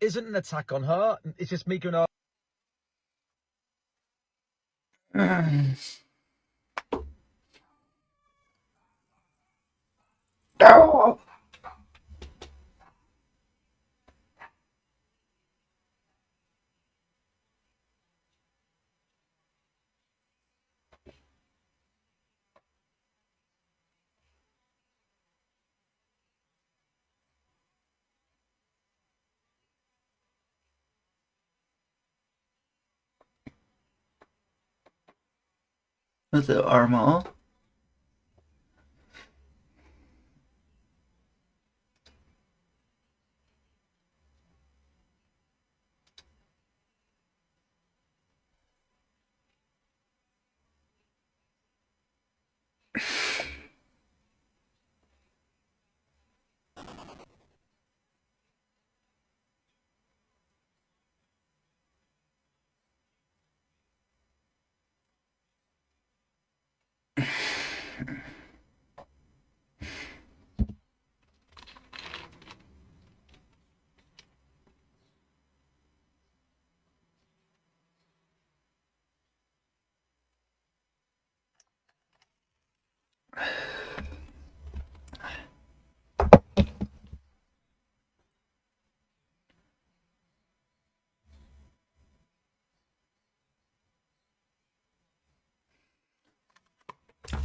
isn't an attack on her. It's just me going, Oh! Was it Armal?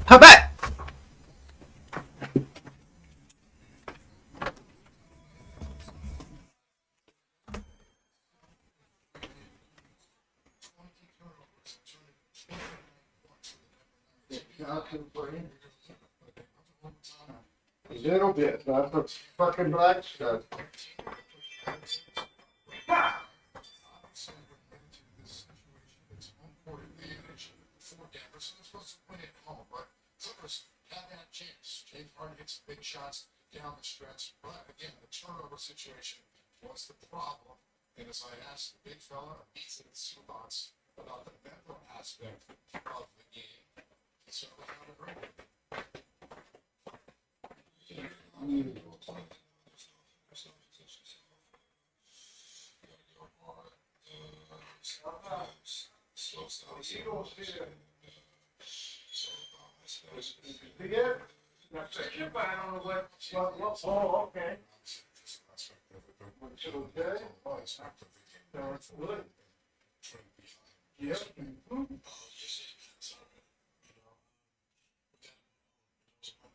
How about? A little bit, not the fucking black stuff. James Harden hits big shots down the stretch, but again, the turnover situation was the problem. And as I asked the big fella, beats in Subats, about the mental aspect of the game, he certainly had a great Oh, okay. Which is okay. That's good. Yep.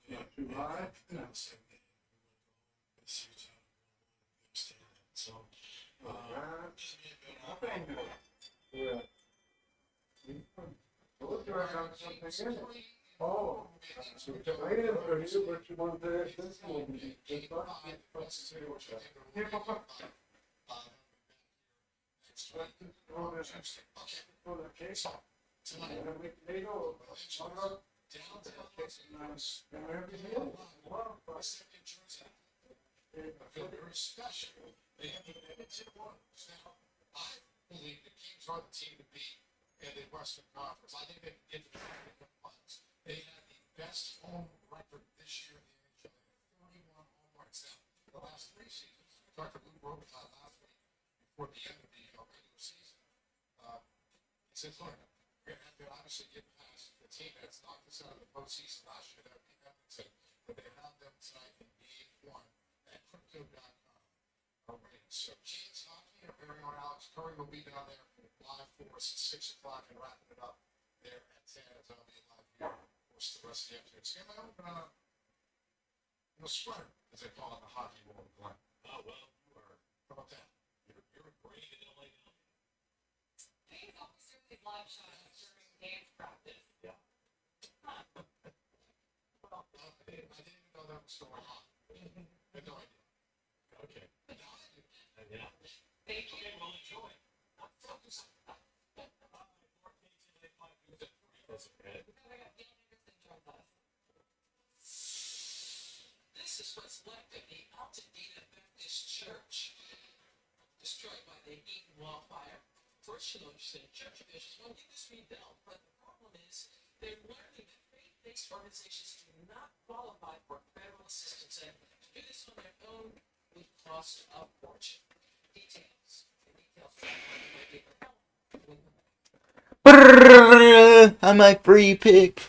Not too high. Yeah. Oh, so I didn't for you, but you want to ask this one? Very special. They have the Edmonton Oilers. Now, I believe the Kings are the team to beat in the Western Conference. I think they can get to the finals. They had the best home record this year in the NHL. 31 home runs. Now, the last 3 seasons, we talked to Lou Robitaille last week before the end of the regular season. He says, look, we're going to have to obviously get past the team that's knocked us out of the postseason last year. That would be Edmonton. But they had them tonight in Game 1 at Crypto.com. So Kings hockey, our very own Alex Curry will be down there live for us at 6 o'clock and wrapping it up there at 10 as I'll be live here. Of course, the rest of the afternoon. It's going to open up a sweater, as they call it in the hockey world. Glenn. Oh, well, you are. How about that? You're great in LA. Kings always do these live shots during dance practice. Yeah. I didn't even know that was going on. I had no idea. Okay. Yeah. Thank you. Well, enjoy. I'm focused. This is what's left of the Altadena Baptist Church, destroyed by the Eden wildfire. Fortunately, church officials want to get this rebuilt, but the problem is they're learning that faith-based organizations do not qualify for federal assistance, and to do this on their own would cost a fortune. Details On my free pick.